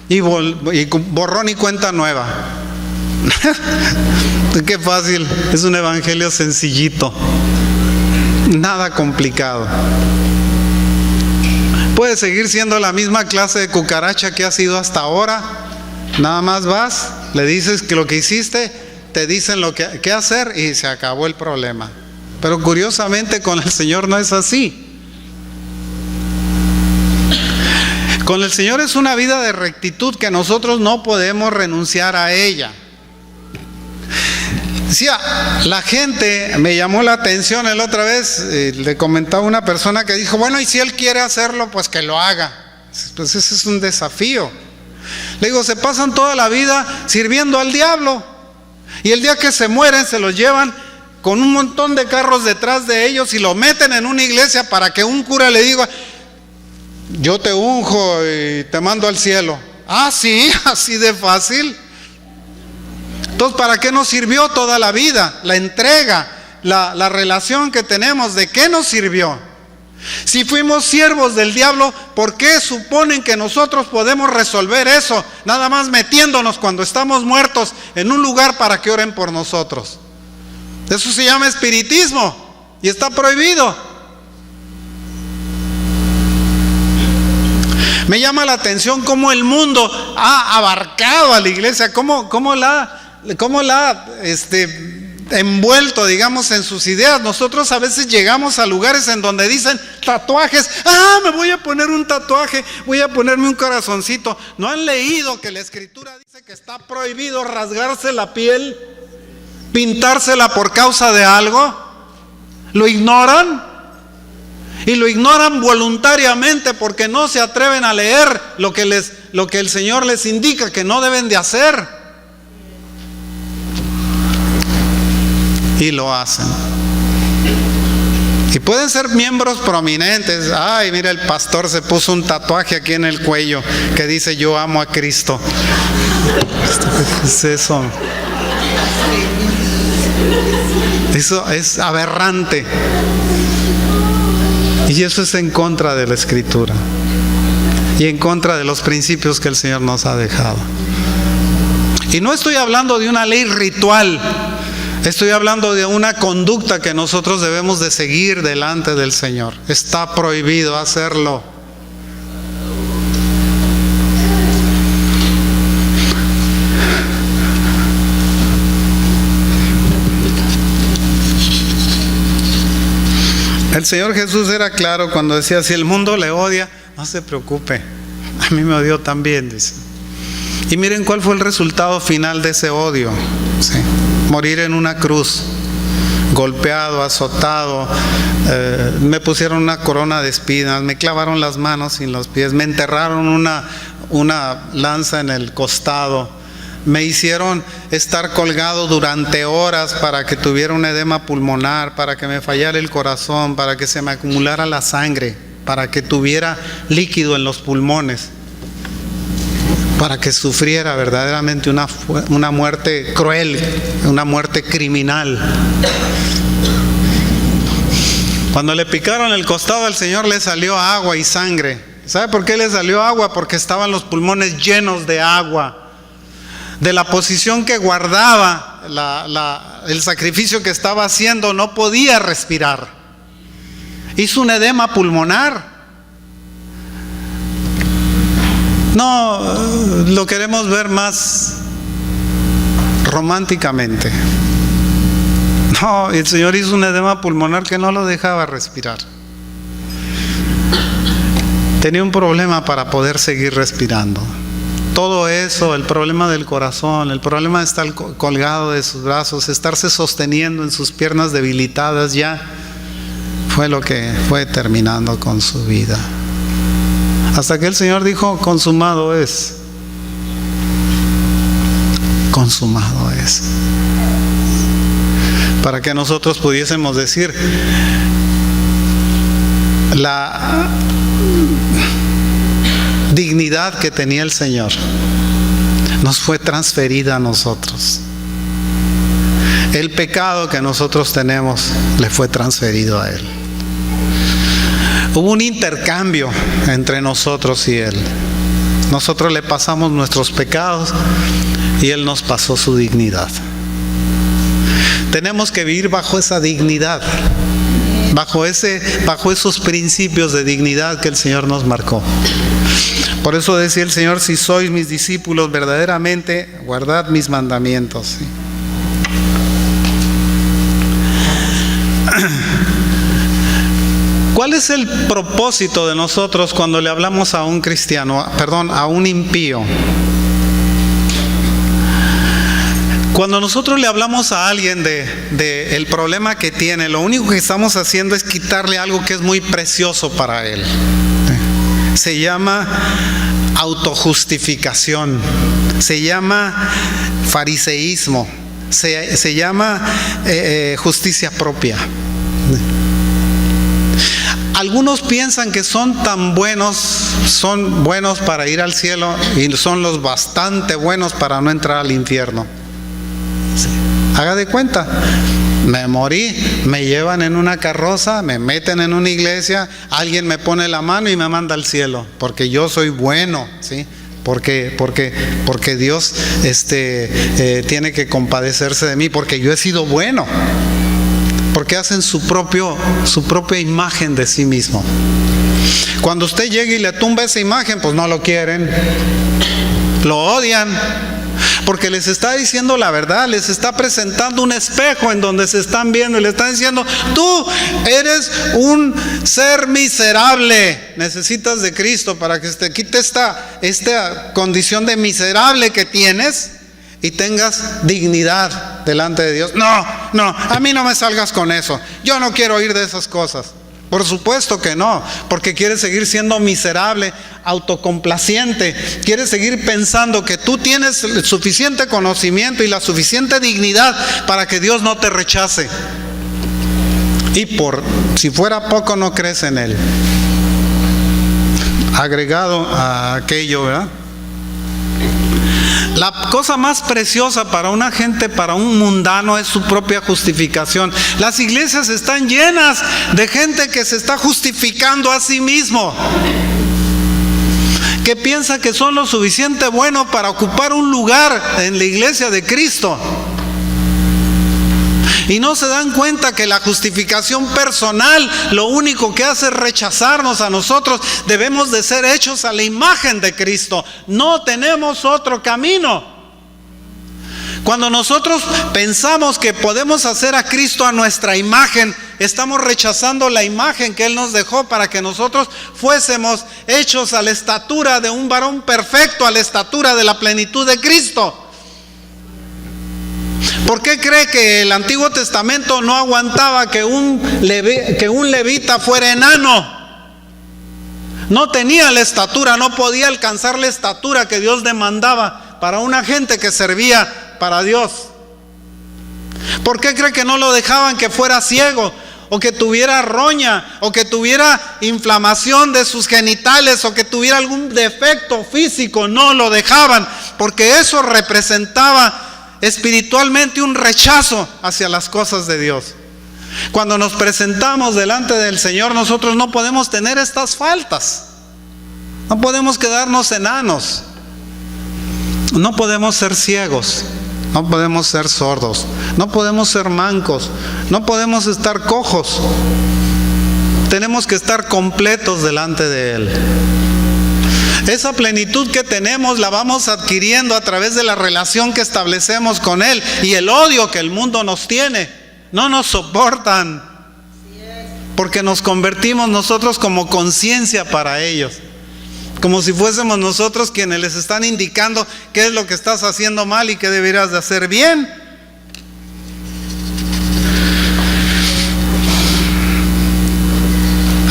Y borrón y cuenta nueva. Qué fácil, es un evangelio sencillito, nada complicado. Puede seguir siendo la misma clase de cucaracha que ha sido hasta ahora. Nada más vas, le dices que lo que hiciste, te dicen lo que qué hacer y se acabó el problema. Pero curiosamente con el Señor no es así. Con el Señor es una vida de rectitud que nosotros no podemos renunciar a ella. Decía, la gente, me llamó la atención la otra vez, le comentaba una persona que dijo, bueno, y si él quiere hacerlo, pues que lo haga. Pues ese es un desafío. Le digo, se pasan toda la vida sirviendo al diablo, y el día que se mueren se los llevan con un montón de carros detrás de ellos y lo meten en una iglesia para que un cura le diga, yo te unjo y te mando al cielo. Ah, sí, así de fácil. Entonces, ¿para qué nos sirvió toda la vida? La entrega, la relación que tenemos, ¿de qué nos sirvió? Si fuimos siervos del diablo, ¿por qué suponen que nosotros podemos resolver eso? Nada más metiéndonos cuando estamos muertos en un lugar para que oren por nosotros. Eso se llama espiritismo y está prohibido. Me llama la atención cómo el mundo ha abarcado a la iglesia, cómo la ha envuelto, digamos, en sus ideas. Nosotros a veces llegamos a lugares en donde dicen tatuajes, me voy a poner un tatuaje, voy a ponerme un corazoncito. ¿No han leído que la Escritura dice que está prohibido rasgarse la piel, pintársela por causa de algo? ¿Lo ignoran? Y lo ignoran voluntariamente porque no se atreven a leer lo que el Señor les indica que no deben de hacer. Y lo hacen. Y pueden ser miembros prominentes. Ay, mira, el pastor se puso un tatuaje aquí en el cuello que dice yo amo a Cristo. ¿Qué es eso? Eso es aberrante. Y eso es en contra de la Escritura y en contra de los principios que el Señor nos ha dejado. Y no estoy hablando de una ley ritual. Estoy hablando de una conducta que nosotros debemos de seguir delante del Señor. Está prohibido hacerlo. El Señor Jesús era claro cuando decía, si el mundo le odia, no se preocupe, a mí me odió también, dice. Y miren cuál fue el resultado final de ese odio, ¿sí? Morir en una cruz, golpeado, azotado, me pusieron una corona de espinas, me clavaron las manos y los pies, me enterraron una lanza en el costado, me hicieron estar colgado durante horas para que tuviera un edema pulmonar, para que me fallara el corazón, para que se me acumulara la sangre, para que tuviera líquido en los pulmones, para que sufriera verdaderamente una muerte cruel, una muerte criminal. Cuando le picaron el costado al Señor le salió agua y sangre. ¿Sabe por qué le salió agua? Porque estaban los pulmones llenos de agua. De la posición que guardaba, el sacrificio que estaba haciendo, no podía respirar. Hizo un edema pulmonar. No, lo queremos ver más románticamente. No, el Señor hizo un edema pulmonar que no lo dejaba respirar. Tenía un problema para poder seguir respirando. Todo eso, el problema del corazón, el problema de estar colgado de sus brazos, estarse sosteniendo en sus piernas debilitadas, ya fue lo que fue terminando con su vida. Hasta que el Señor dijo, consumado es. Consumado es. Para que nosotros pudiésemos decir, dignidad que tenía el Señor nos fue transferida a nosotros. El pecado que nosotros tenemos le fue transferido a Él. Hubo un intercambio entre nosotros y Él. Nosotros le pasamos nuestros pecados y Él nos pasó su dignidad. Tenemos que vivir bajo esa dignidad, bajo esos principios de dignidad que el Señor nos marcó. Por eso decía el Señor: si sois mis discípulos verdaderamente, guardad mis mandamientos. ¿Sí? ¿Cuál es el propósito de nosotros cuando le hablamos a un cristiano, a un impío? Cuando nosotros le hablamos a alguien de el problema que tiene, lo único que estamos haciendo es quitarle algo que es muy precioso para él. Se llama autojustificación, se llama fariseísmo, se llama justicia propia. Algunos piensan que son buenos para ir al cielo y son los bastante buenos para no entrar al infierno. Sí. Haga de cuenta, me morí, me llevan en una carroza, me meten en una iglesia, alguien me pone la mano y me manda al cielo, porque yo soy bueno, ¿sí? Porque Dios tiene que compadecerse de mí, porque yo he sido bueno. Porque hacen su propia imagen de sí mismo. Cuando usted llega y le tumba esa imagen, pues no lo quieren, lo odian, porque les está diciendo la verdad, les está presentando un espejo en donde se están viendo y le están diciendo: tú eres un ser miserable, necesitas de Cristo para que te quite esta condición de miserable que tienes y tengas dignidad delante de Dios. No, a mí no me salgas con eso. Yo no quiero oír de esas cosas. Por supuesto que no, porque quieres seguir siendo miserable, autocomplaciente. Quieres seguir pensando que tú tienes el suficiente conocimiento y la suficiente dignidad para que Dios no te rechace. Y si fuera poco, no crees en Él. Agregado a aquello, ¿verdad? La cosa más preciosa para una gente, para un mundano, es su propia justificación. Las iglesias están llenas de gente que se está justificando a sí mismo, que piensa que son lo suficiente bueno para ocupar un lugar en la iglesia de Cristo. Y no se dan cuenta que la justificación personal lo único que hace es rechazarnos a nosotros. Debemos de ser hechos a la imagen de Cristo. No tenemos otro camino. Cuando nosotros pensamos que podemos hacer a Cristo a nuestra imagen, estamos rechazando la imagen que Él nos dejó para que nosotros fuésemos hechos a la estatura de un varón perfecto, a la estatura de la plenitud de Cristo. ¿Por qué cree que el Antiguo Testamento no aguantaba que un levita fuera enano? No tenía la estatura, no podía alcanzar la estatura que Dios demandaba para una gente que servía para Dios. ¿Por qué cree que no lo dejaban que fuera ciego, o que tuviera roña, o que tuviera inflamación de sus genitales, o que tuviera algún defecto físico? No lo dejaban, porque eso representaba espiritualmente un rechazo hacia las cosas de Dios. Cuando nos presentamos delante del Señor, nosotros no podemos tener estas faltas. No podemos quedarnos enanos. No podemos ser ciegos. No podemos ser sordos. No podemos ser mancos. No podemos estar cojos. Tenemos que estar completos delante de Él. Esa plenitud que tenemos la vamos adquiriendo a través de la relación que establecemos con Él y el odio que el mundo nos tiene. No nos soportan porque nos convertimos nosotros como conciencia para ellos, como si fuésemos nosotros quienes les están indicando qué es lo que estás haciendo mal y qué deberías de hacer bien.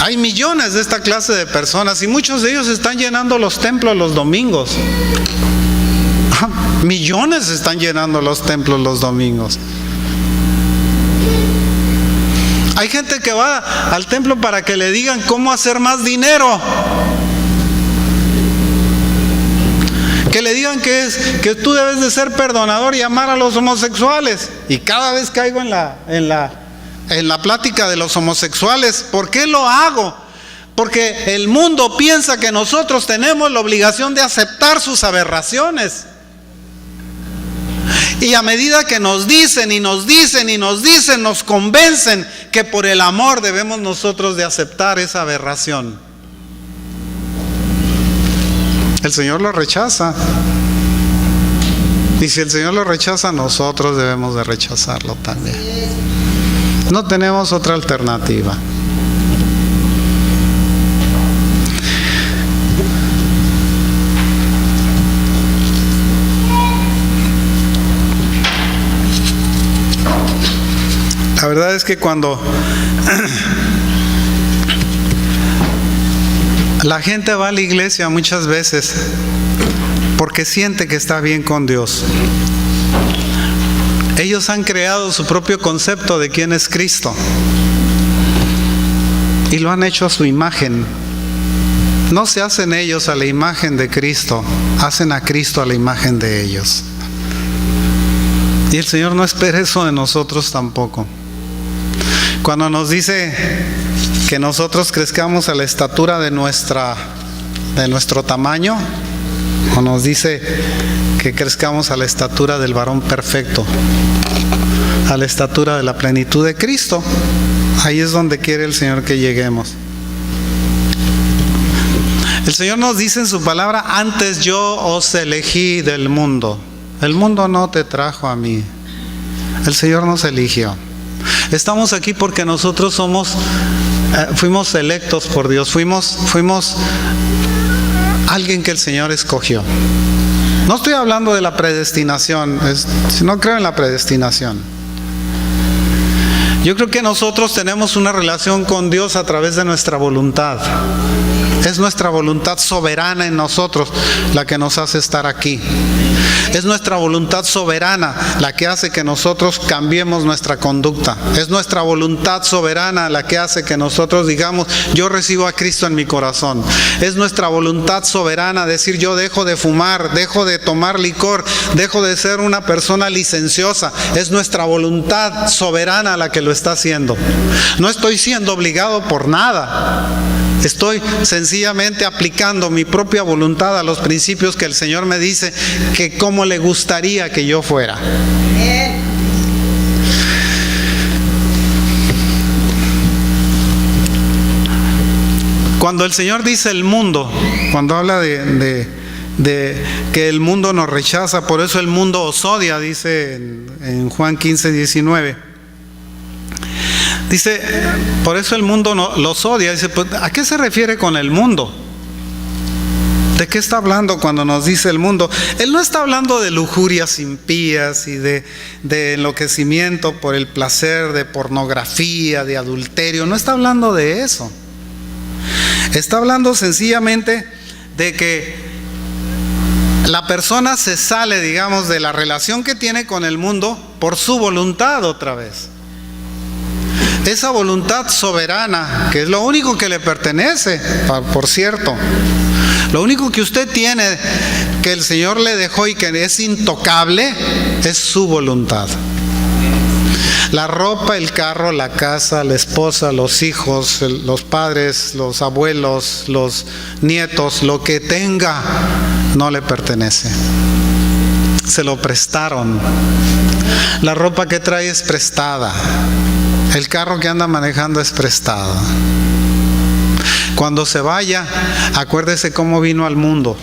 Hay millones de esta clase de personas y muchos de ellos están llenando los templos los domingos. Millones están llenando los templos los domingos. Hay gente que va al templo para que le digan cómo hacer más dinero. Que le digan que tú debes de ser perdonador y amar a los homosexuales. Y cada vez caigo en la plática de los homosexuales. ¿Por qué lo hago? Porque el mundo piensa que nosotros tenemos la obligación de aceptar sus aberraciones. Y a medida que nos dicen y nos dicen y nos dicen, nos convencen que por el amor debemos nosotros de aceptar esa aberración. El Señor lo rechaza. Y si el Señor lo rechaza, nosotros debemos de rechazarlo también. No tenemos otra alternativa. La verdad es que cuando la gente va a la iglesia muchas veces porque siente que está bien con Dios, ellos han creado su propio concepto de quién es Cristo y lo han hecho a su imagen. No se hacen ellos a la imagen de Cristo, hacen a Cristo a la imagen de ellos. Y el Señor no espera eso de nosotros tampoco. Cuando nos dice que nosotros crezcamos a la estatura de nuestro tamaño, o nos dice que crezcamos a la estatura del varón perfecto, a la estatura de la plenitud de Cristo, ahí es donde quiere el Señor que lleguemos. El Señor nos dice en su palabra: antes yo os elegí del mundo. El mundo no te trajo a mí, el Señor nos eligió. Estamos aquí porque nosotros fuimos electos por Dios, fuimos alguien que el Señor escogió. No estoy hablando de la predestinación, no creo en la predestinación. Yo creo que nosotros tenemos una relación con Dios a través de nuestra voluntad. Es nuestra voluntad soberana en nosotros la que nos hace estar aquí. Es nuestra voluntad soberana la que hace que nosotros cambiemos nuestra conducta. Es nuestra voluntad soberana la que hace que nosotros digamos: yo recibo a Cristo en mi corazón. Es nuestra voluntad soberana decir: yo dejo de fumar, dejo de tomar licor, dejo de ser una persona licenciosa. Es nuestra voluntad soberana la que lo está haciendo. No estoy siendo obligado por nada. Estoy sencillamente aplicando mi propia voluntad a los principios que el Señor me dice que cómo le gustaría que yo fuera. Cuando el Señor dice el mundo, cuando habla de que el mundo nos rechaza, por eso el mundo os odia, dice en Juan 15:19. Dice, por eso el mundo los odia. Dice, pues, ¿a qué se refiere con el mundo? ¿De qué está hablando cuando nos dice el mundo? Él no está hablando de lujurias impías y de enloquecimiento por el placer, de pornografía, de adulterio. No está hablando de eso. Está hablando sencillamente de que la persona se sale, digamos, de la relación que tiene con el mundo por su voluntad otra vez. Esa voluntad soberana, que es lo único que le pertenece, por cierto. Lo único que usted tiene, que el Señor le dejó y que es intocable, es su voluntad. La ropa, el carro, la casa, la esposa, los hijos, los padres, los abuelos, los nietos, lo que tenga, no le pertenece. Se lo prestaron. La ropa que trae es prestada. El carro que anda manejando es prestado. Cuando se vaya, acuérdese cómo vino al mundo.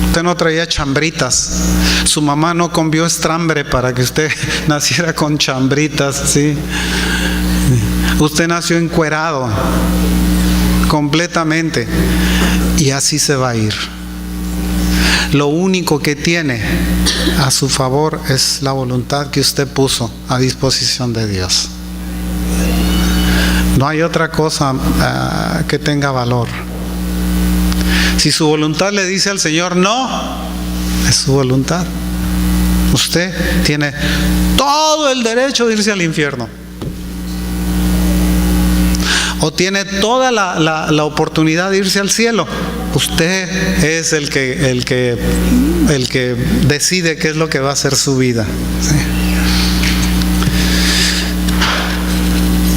Usted no traía chambritas. Su mamá no comió estrambre para que usted naciera con chambritas, ¿sí? Usted nació encuerado completamente y así se va a ir. Lo único que tiene a su favor es la voluntad que usted puso a disposición de Dios. No hay otra cosa que tenga valor. Si su voluntad le dice al Señor no, es su voluntad. Usted tiene todo el derecho de irse al infierno. O tiene toda la oportunidad de irse al cielo. Usted es el que decide qué es lo que va a ser su vida. ¿Sí?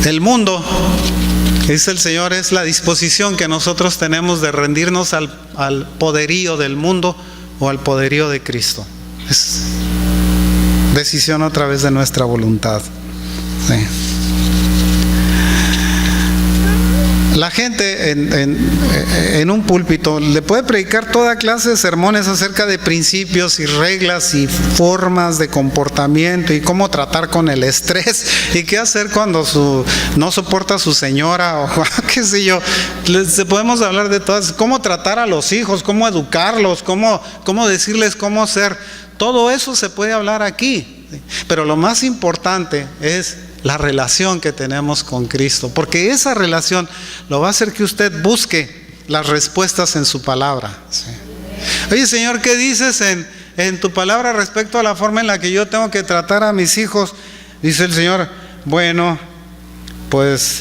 El mundo, dice el Señor, es la disposición que nosotros tenemos de rendirnos al poderío del mundo o al poderío de Cristo. Es decisión a través de nuestra voluntad. Sí. La gente en un púlpito le puede predicar toda clase de sermones acerca de principios y reglas y formas de comportamiento y cómo tratar con el estrés y qué hacer cuando no soporta a su señora o qué sé yo. Podemos hablar de todas, cómo tratar a los hijos, cómo educarlos, cómo decirles cómo ser. Todo eso se puede hablar aquí, pero lo más importante es la relación que tenemos con Cristo, porque esa relación lo va a hacer que usted busque las respuestas en su palabra. Sí. Oye, Señor, ¿qué dices en tu palabra respecto a la forma en la que yo tengo que tratar a mis hijos? Dice el Señor, bueno, pues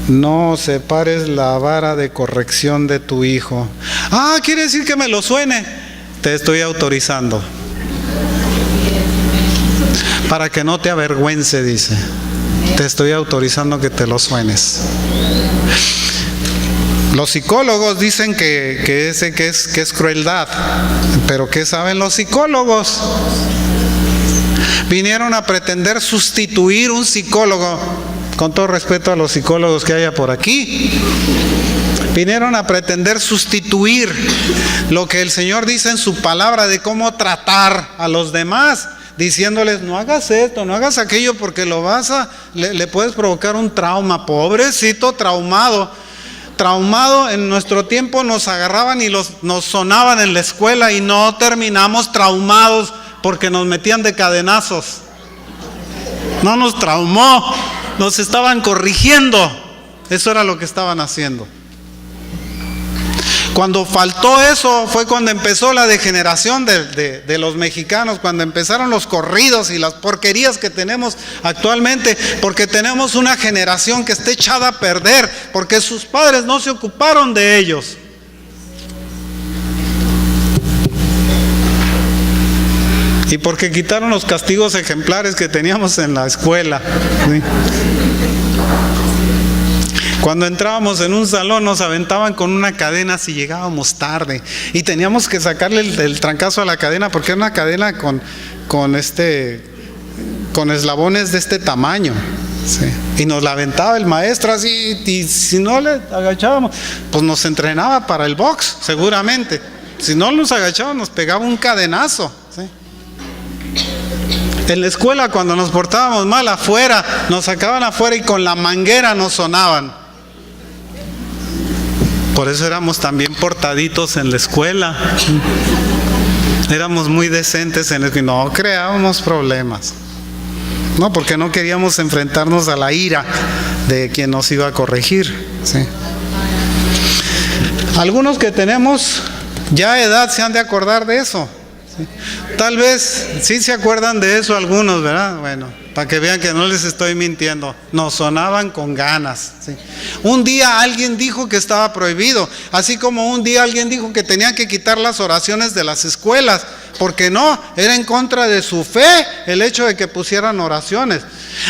no separes la vara de corrección de tu hijo. Ah, quiere decir que me lo suene. Te estoy autorizando. Para que no te avergüence, dice. Te estoy autorizando que te lo suenes. Los psicólogos dicen que es crueldad. Pero ¿qué saben los psicólogos? Vinieron a pretender sustituir un psicólogo, con todo respeto a los psicólogos que haya por aquí. Vinieron a pretender sustituir lo que el Señor dice en su palabra de cómo tratar a los demás, diciéndoles, no hagas esto, no hagas aquello, porque le puedes provocar un trauma. Pobrecito traumado. En nuestro tiempo nos agarraban y nos sonaban en la escuela y no terminamos traumados porque nos metían de cadenazos. No nos traumó, nos estaban corrigiendo. Eso era lo que estaban haciendo. Cuando faltó eso fue cuando empezó la degeneración de los mexicanos, cuando empezaron los corridos y las porquerías que tenemos actualmente, porque tenemos una generación que está echada a perder, porque sus padres no se ocuparon de ellos. Y porque quitaron los castigos ejemplares que teníamos en la escuela. ¿Sí? Cuando entrábamos en un salón nos aventaban con una cadena si llegábamos tarde y teníamos que sacarle el trancazo a la cadena porque era una cadena con eslabones de este tamaño. Sí. Y nos la aventaba el maestro así, y si no le agachábamos, pues nos entrenaba para el box seguramente. Si no nos agachábamos nos pegaba un cadenazo. ¿Sí? En la escuela cuando nos portábamos mal afuera, nos sacaban afuera y con la manguera nos sonaban. Por eso éramos también portaditos en la escuela. Éramos muy decentes en el que no creábamos problemas. No, porque no queríamos enfrentarnos a la ira de quien nos iba a corregir. ¿Sí? Algunos que tenemos ya edad se han de acordar de eso. ¿Sí? Tal vez sí se acuerdan de eso algunos, ¿verdad? Bueno, para que vean que no les estoy mintiendo. Nos sonaban con ganas. ¿Sí? Un día alguien dijo que estaba prohibido, así como un día alguien dijo que tenían que quitar las oraciones de las escuelas, porque no, era en contra de su fe el hecho de que pusieran oraciones.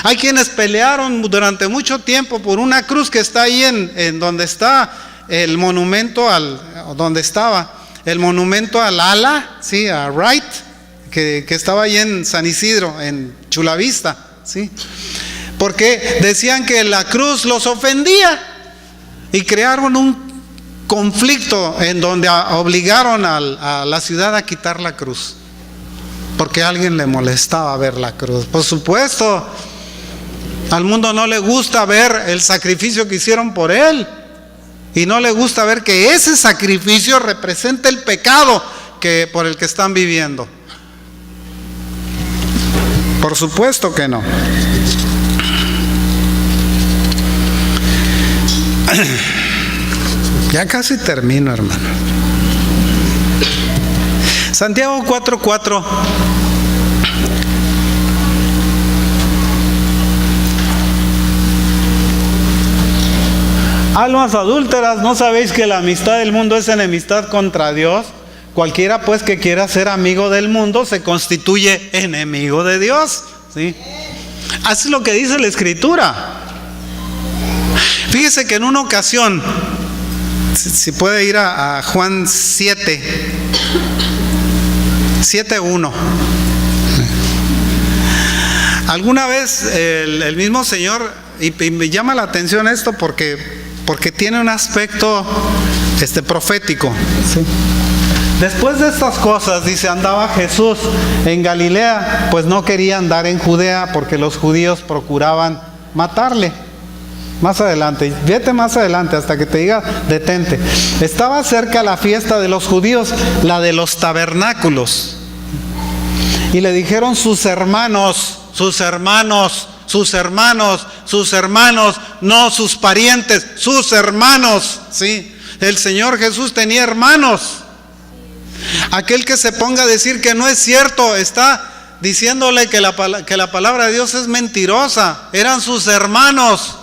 Hay quienes pelearon durante mucho tiempo por una cruz que está ahí en donde está el monumento donde estaba el monumento al ala, ¿sí? A Wright, que estaba ahí en San Isidro, en Chulavista, ¿sí? Porque decían que la cruz los ofendía y crearon un conflicto en donde obligaron a la ciudad a quitar la cruz, porque a alguien le molestaba ver la cruz. Por supuesto, al mundo no le gusta ver el sacrificio que hicieron por él. Y no le gusta ver que ese sacrificio representa el pecado por el que están viviendo. Por supuesto que no. Ya casi termino, hermano. Santiago 4:4. Almas adúlteras, ¿no sabéis que la amistad del mundo es enemistad contra Dios? Cualquiera pues que quiera ser amigo del mundo se constituye enemigo de Dios, ¿sí? Así es lo que dice la Escritura. Fíjese que en una ocasión, si puede ir a Juan 7:1. Alguna vez el mismo Señor, y me llama la atención esto porque tiene un aspecto profético, ¿sí? Después de estas cosas, dice, andaba Jesús en Galilea, pues no quería andar en Judea porque los judíos procuraban matarle. Más adelante, vete más adelante hasta que te diga, detente. Estaba cerca la fiesta de los judíos, la de los tabernáculos. Y le dijeron sus hermanos, no sus parientes, sus hermanos, ¿sí? El Señor Jesús tenía hermanos. Aquel que se ponga a decir que no es cierto, está diciéndole que la palabra de Dios es mentirosa. Eran sus hermanos.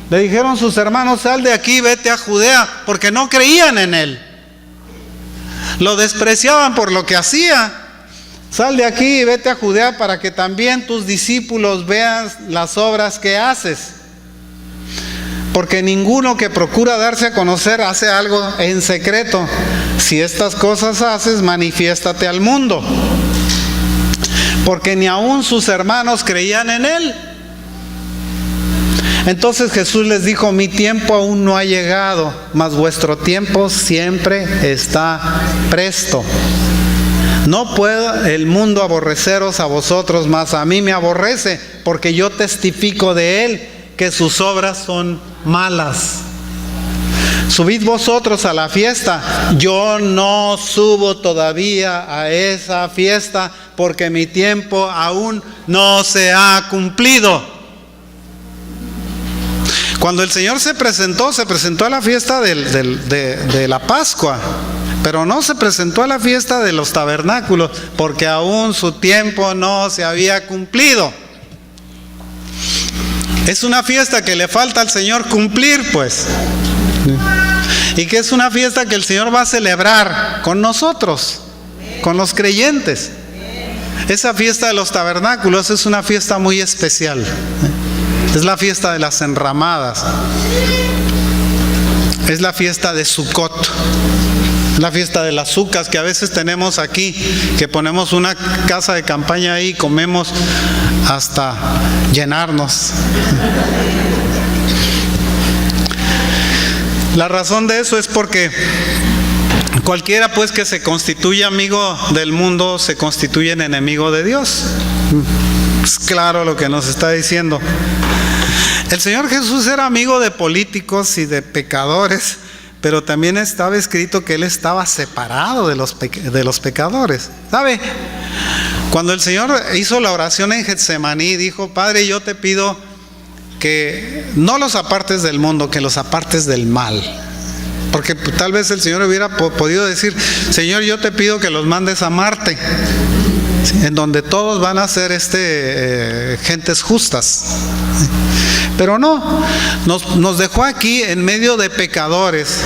Le dijeron sus hermanos, sal de aquí, vete a Judea, porque no creían en él. Lo despreciaban por lo que hacía. Sal de aquí y vete a Judea para que también tus discípulos vean las obras que haces. Porque ninguno que procura darse a conocer hace algo en secreto. Si estas cosas haces, manifiéstate al mundo. Porque ni aun sus hermanos creían en él. Entonces Jesús les dijo, mi tiempo aún no ha llegado, mas vuestro tiempo siempre está presto. No puede el mundo aborreceros a vosotros, mas a mí me aborrece, porque yo testifico de él que sus obras son malas. Subid vosotros a la fiesta. Yo no subo todavía a esa fiesta, porque mi tiempo aún no se ha cumplido. Cuando el Señor se presentó a la fiesta de la Pascua, pero no se presentó a la fiesta de los tabernáculos, porque aún su tiempo no se había cumplido. Es una fiesta que le falta al Señor cumplir, pues. Y que es una fiesta que el Señor va a celebrar con nosotros, con los creyentes. Esa fiesta de los tabernáculos es una fiesta muy especial. Es la fiesta de las enramadas. Es la fiesta de Sukkot. La fiesta de las sucas que a veces tenemos aquí, que ponemos una casa de campaña ahí y comemos hasta llenarnos. La razón de eso es porque cualquiera pues que se constituye amigo del mundo se constituye en enemigo de Dios. Es claro lo que nos está diciendo. El Señor Jesús era amigo de políticos y de pecadores, pero también estaba escrito que Él estaba separado de los pecadores. ¿Sabe? Cuando el Señor hizo la oración en Getsemaní, dijo, Padre, yo te pido que no los apartes del mundo, que los apartes del mal. Porque tal vez el Señor hubiera podido decir, Señor, yo te pido que los mandes a Marte, en donde todos van a ser gentes justas. Pero no, nos dejó aquí en medio de pecadores,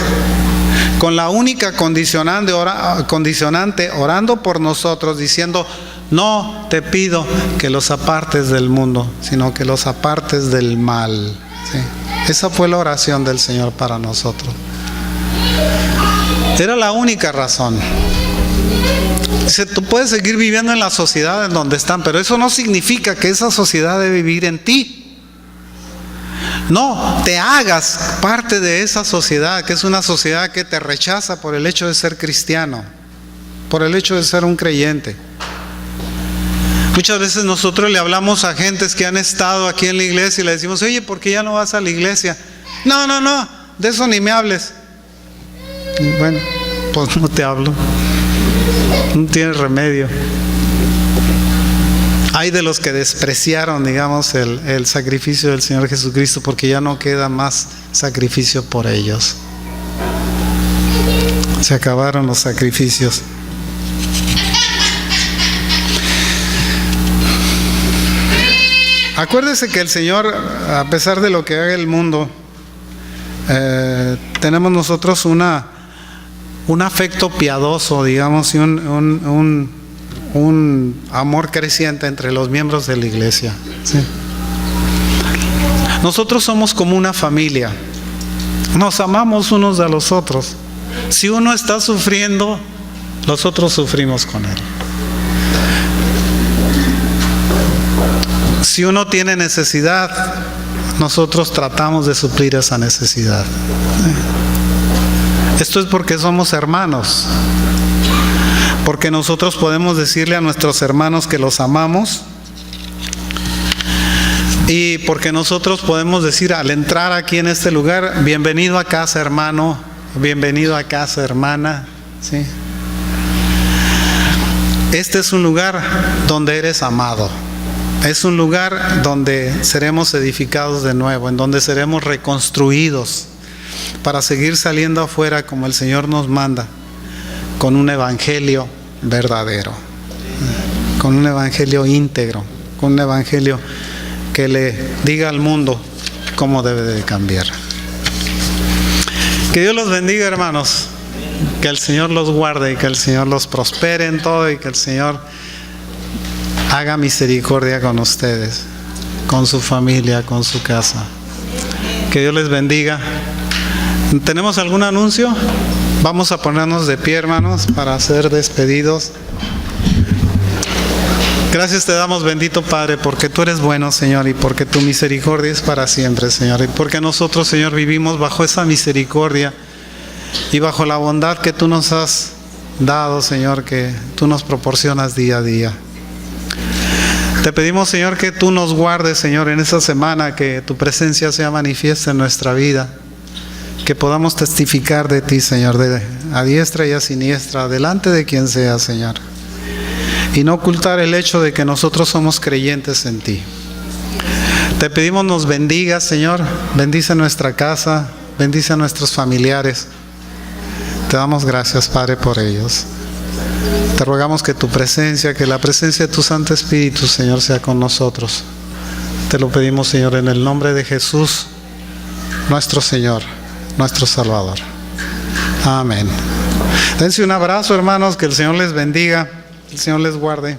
con la única condicionante orando por nosotros, diciendo, no te pido que los apartes del mundo, sino que los apartes del mal. ¿Sí? Esa fue la oración del Señor para nosotros. Era la única razón. Dice, tú puedes seguir viviendo en la sociedad en donde están, pero eso no significa que esa sociedad debe vivir en ti. No, te hagas parte de esa sociedad, que es una sociedad que te rechaza por el hecho de ser cristiano, por el hecho de ser un creyente. Muchas veces nosotros le hablamos a gentes que han estado aquí en la iglesia y le decimos, oye, ¿por qué ya no vas a la iglesia? No, de eso ni me hables. Bueno, pues no te hablo. No tienes remedio. Hay de los que despreciaron, digamos, el sacrificio del Señor Jesucristo, porque ya no queda más sacrificio por ellos. Se acabaron los sacrificios. Acuérdese que el Señor, a pesar de lo que haga el mundo, tenemos nosotros un afecto piadoso, digamos, y un amor creciente entre los miembros de la iglesia, ¿sí? Nosotros somos como una familia, nos amamos unos a los otros. Si uno está sufriendo, los otros sufrimos con él. Si uno tiene necesidad, nosotros tratamos de suplir esa necesidad. Esto es porque somos hermanos, porque nosotros podemos decirle a nuestros hermanos que los amamos, y porque nosotros podemos decir al entrar aquí en este lugar: bienvenido a casa, hermano, bienvenido a casa, hermana, ¿sí? Este es un lugar donde eres amado. Es un lugar donde seremos edificados de nuevo, en donde seremos reconstruidos para seguir saliendo afuera como el Señor nos manda, con un evangelio verdadero, con un evangelio íntegro, con un evangelio que le diga al mundo cómo debe de cambiar. Que Dios los bendiga, hermanos, que el Señor los guarde y que el Señor los prospere en todo, y que el Señor haga misericordia con ustedes, con su familia, con su casa. Que Dios les bendiga. ¿Tenemos algún anuncio? Vamos a ponernos de pie, hermanos, para ser despedidos. Gracias te damos, bendito Padre, porque tú eres bueno, Señor, y porque tu misericordia es para siempre, Señor, y porque nosotros, Señor, vivimos bajo esa misericordia y bajo la bondad que tú nos has dado, Señor, que tú nos proporcionas día a día. Te pedimos, Señor, que tú nos guardes, Señor, en esta semana, que tu presencia sea manifiesta en nuestra vida, que podamos testificar de ti, Señor, a diestra y a siniestra, delante de quien sea, Señor, y no ocultar el hecho de que nosotros somos creyentes en ti. Te pedimos nos bendigas, Señor, bendice nuestra casa, bendice a nuestros familiares. Te damos gracias, Padre, por ellos. Te rogamos que tu presencia, que la presencia de tu Santo Espíritu, Señor, sea con nosotros. Te lo pedimos, Señor, en el nombre de Jesús, nuestro Señor, nuestro Salvador. Amén. Dense un abrazo, hermanos, que el Señor les bendiga, que el Señor les guarde.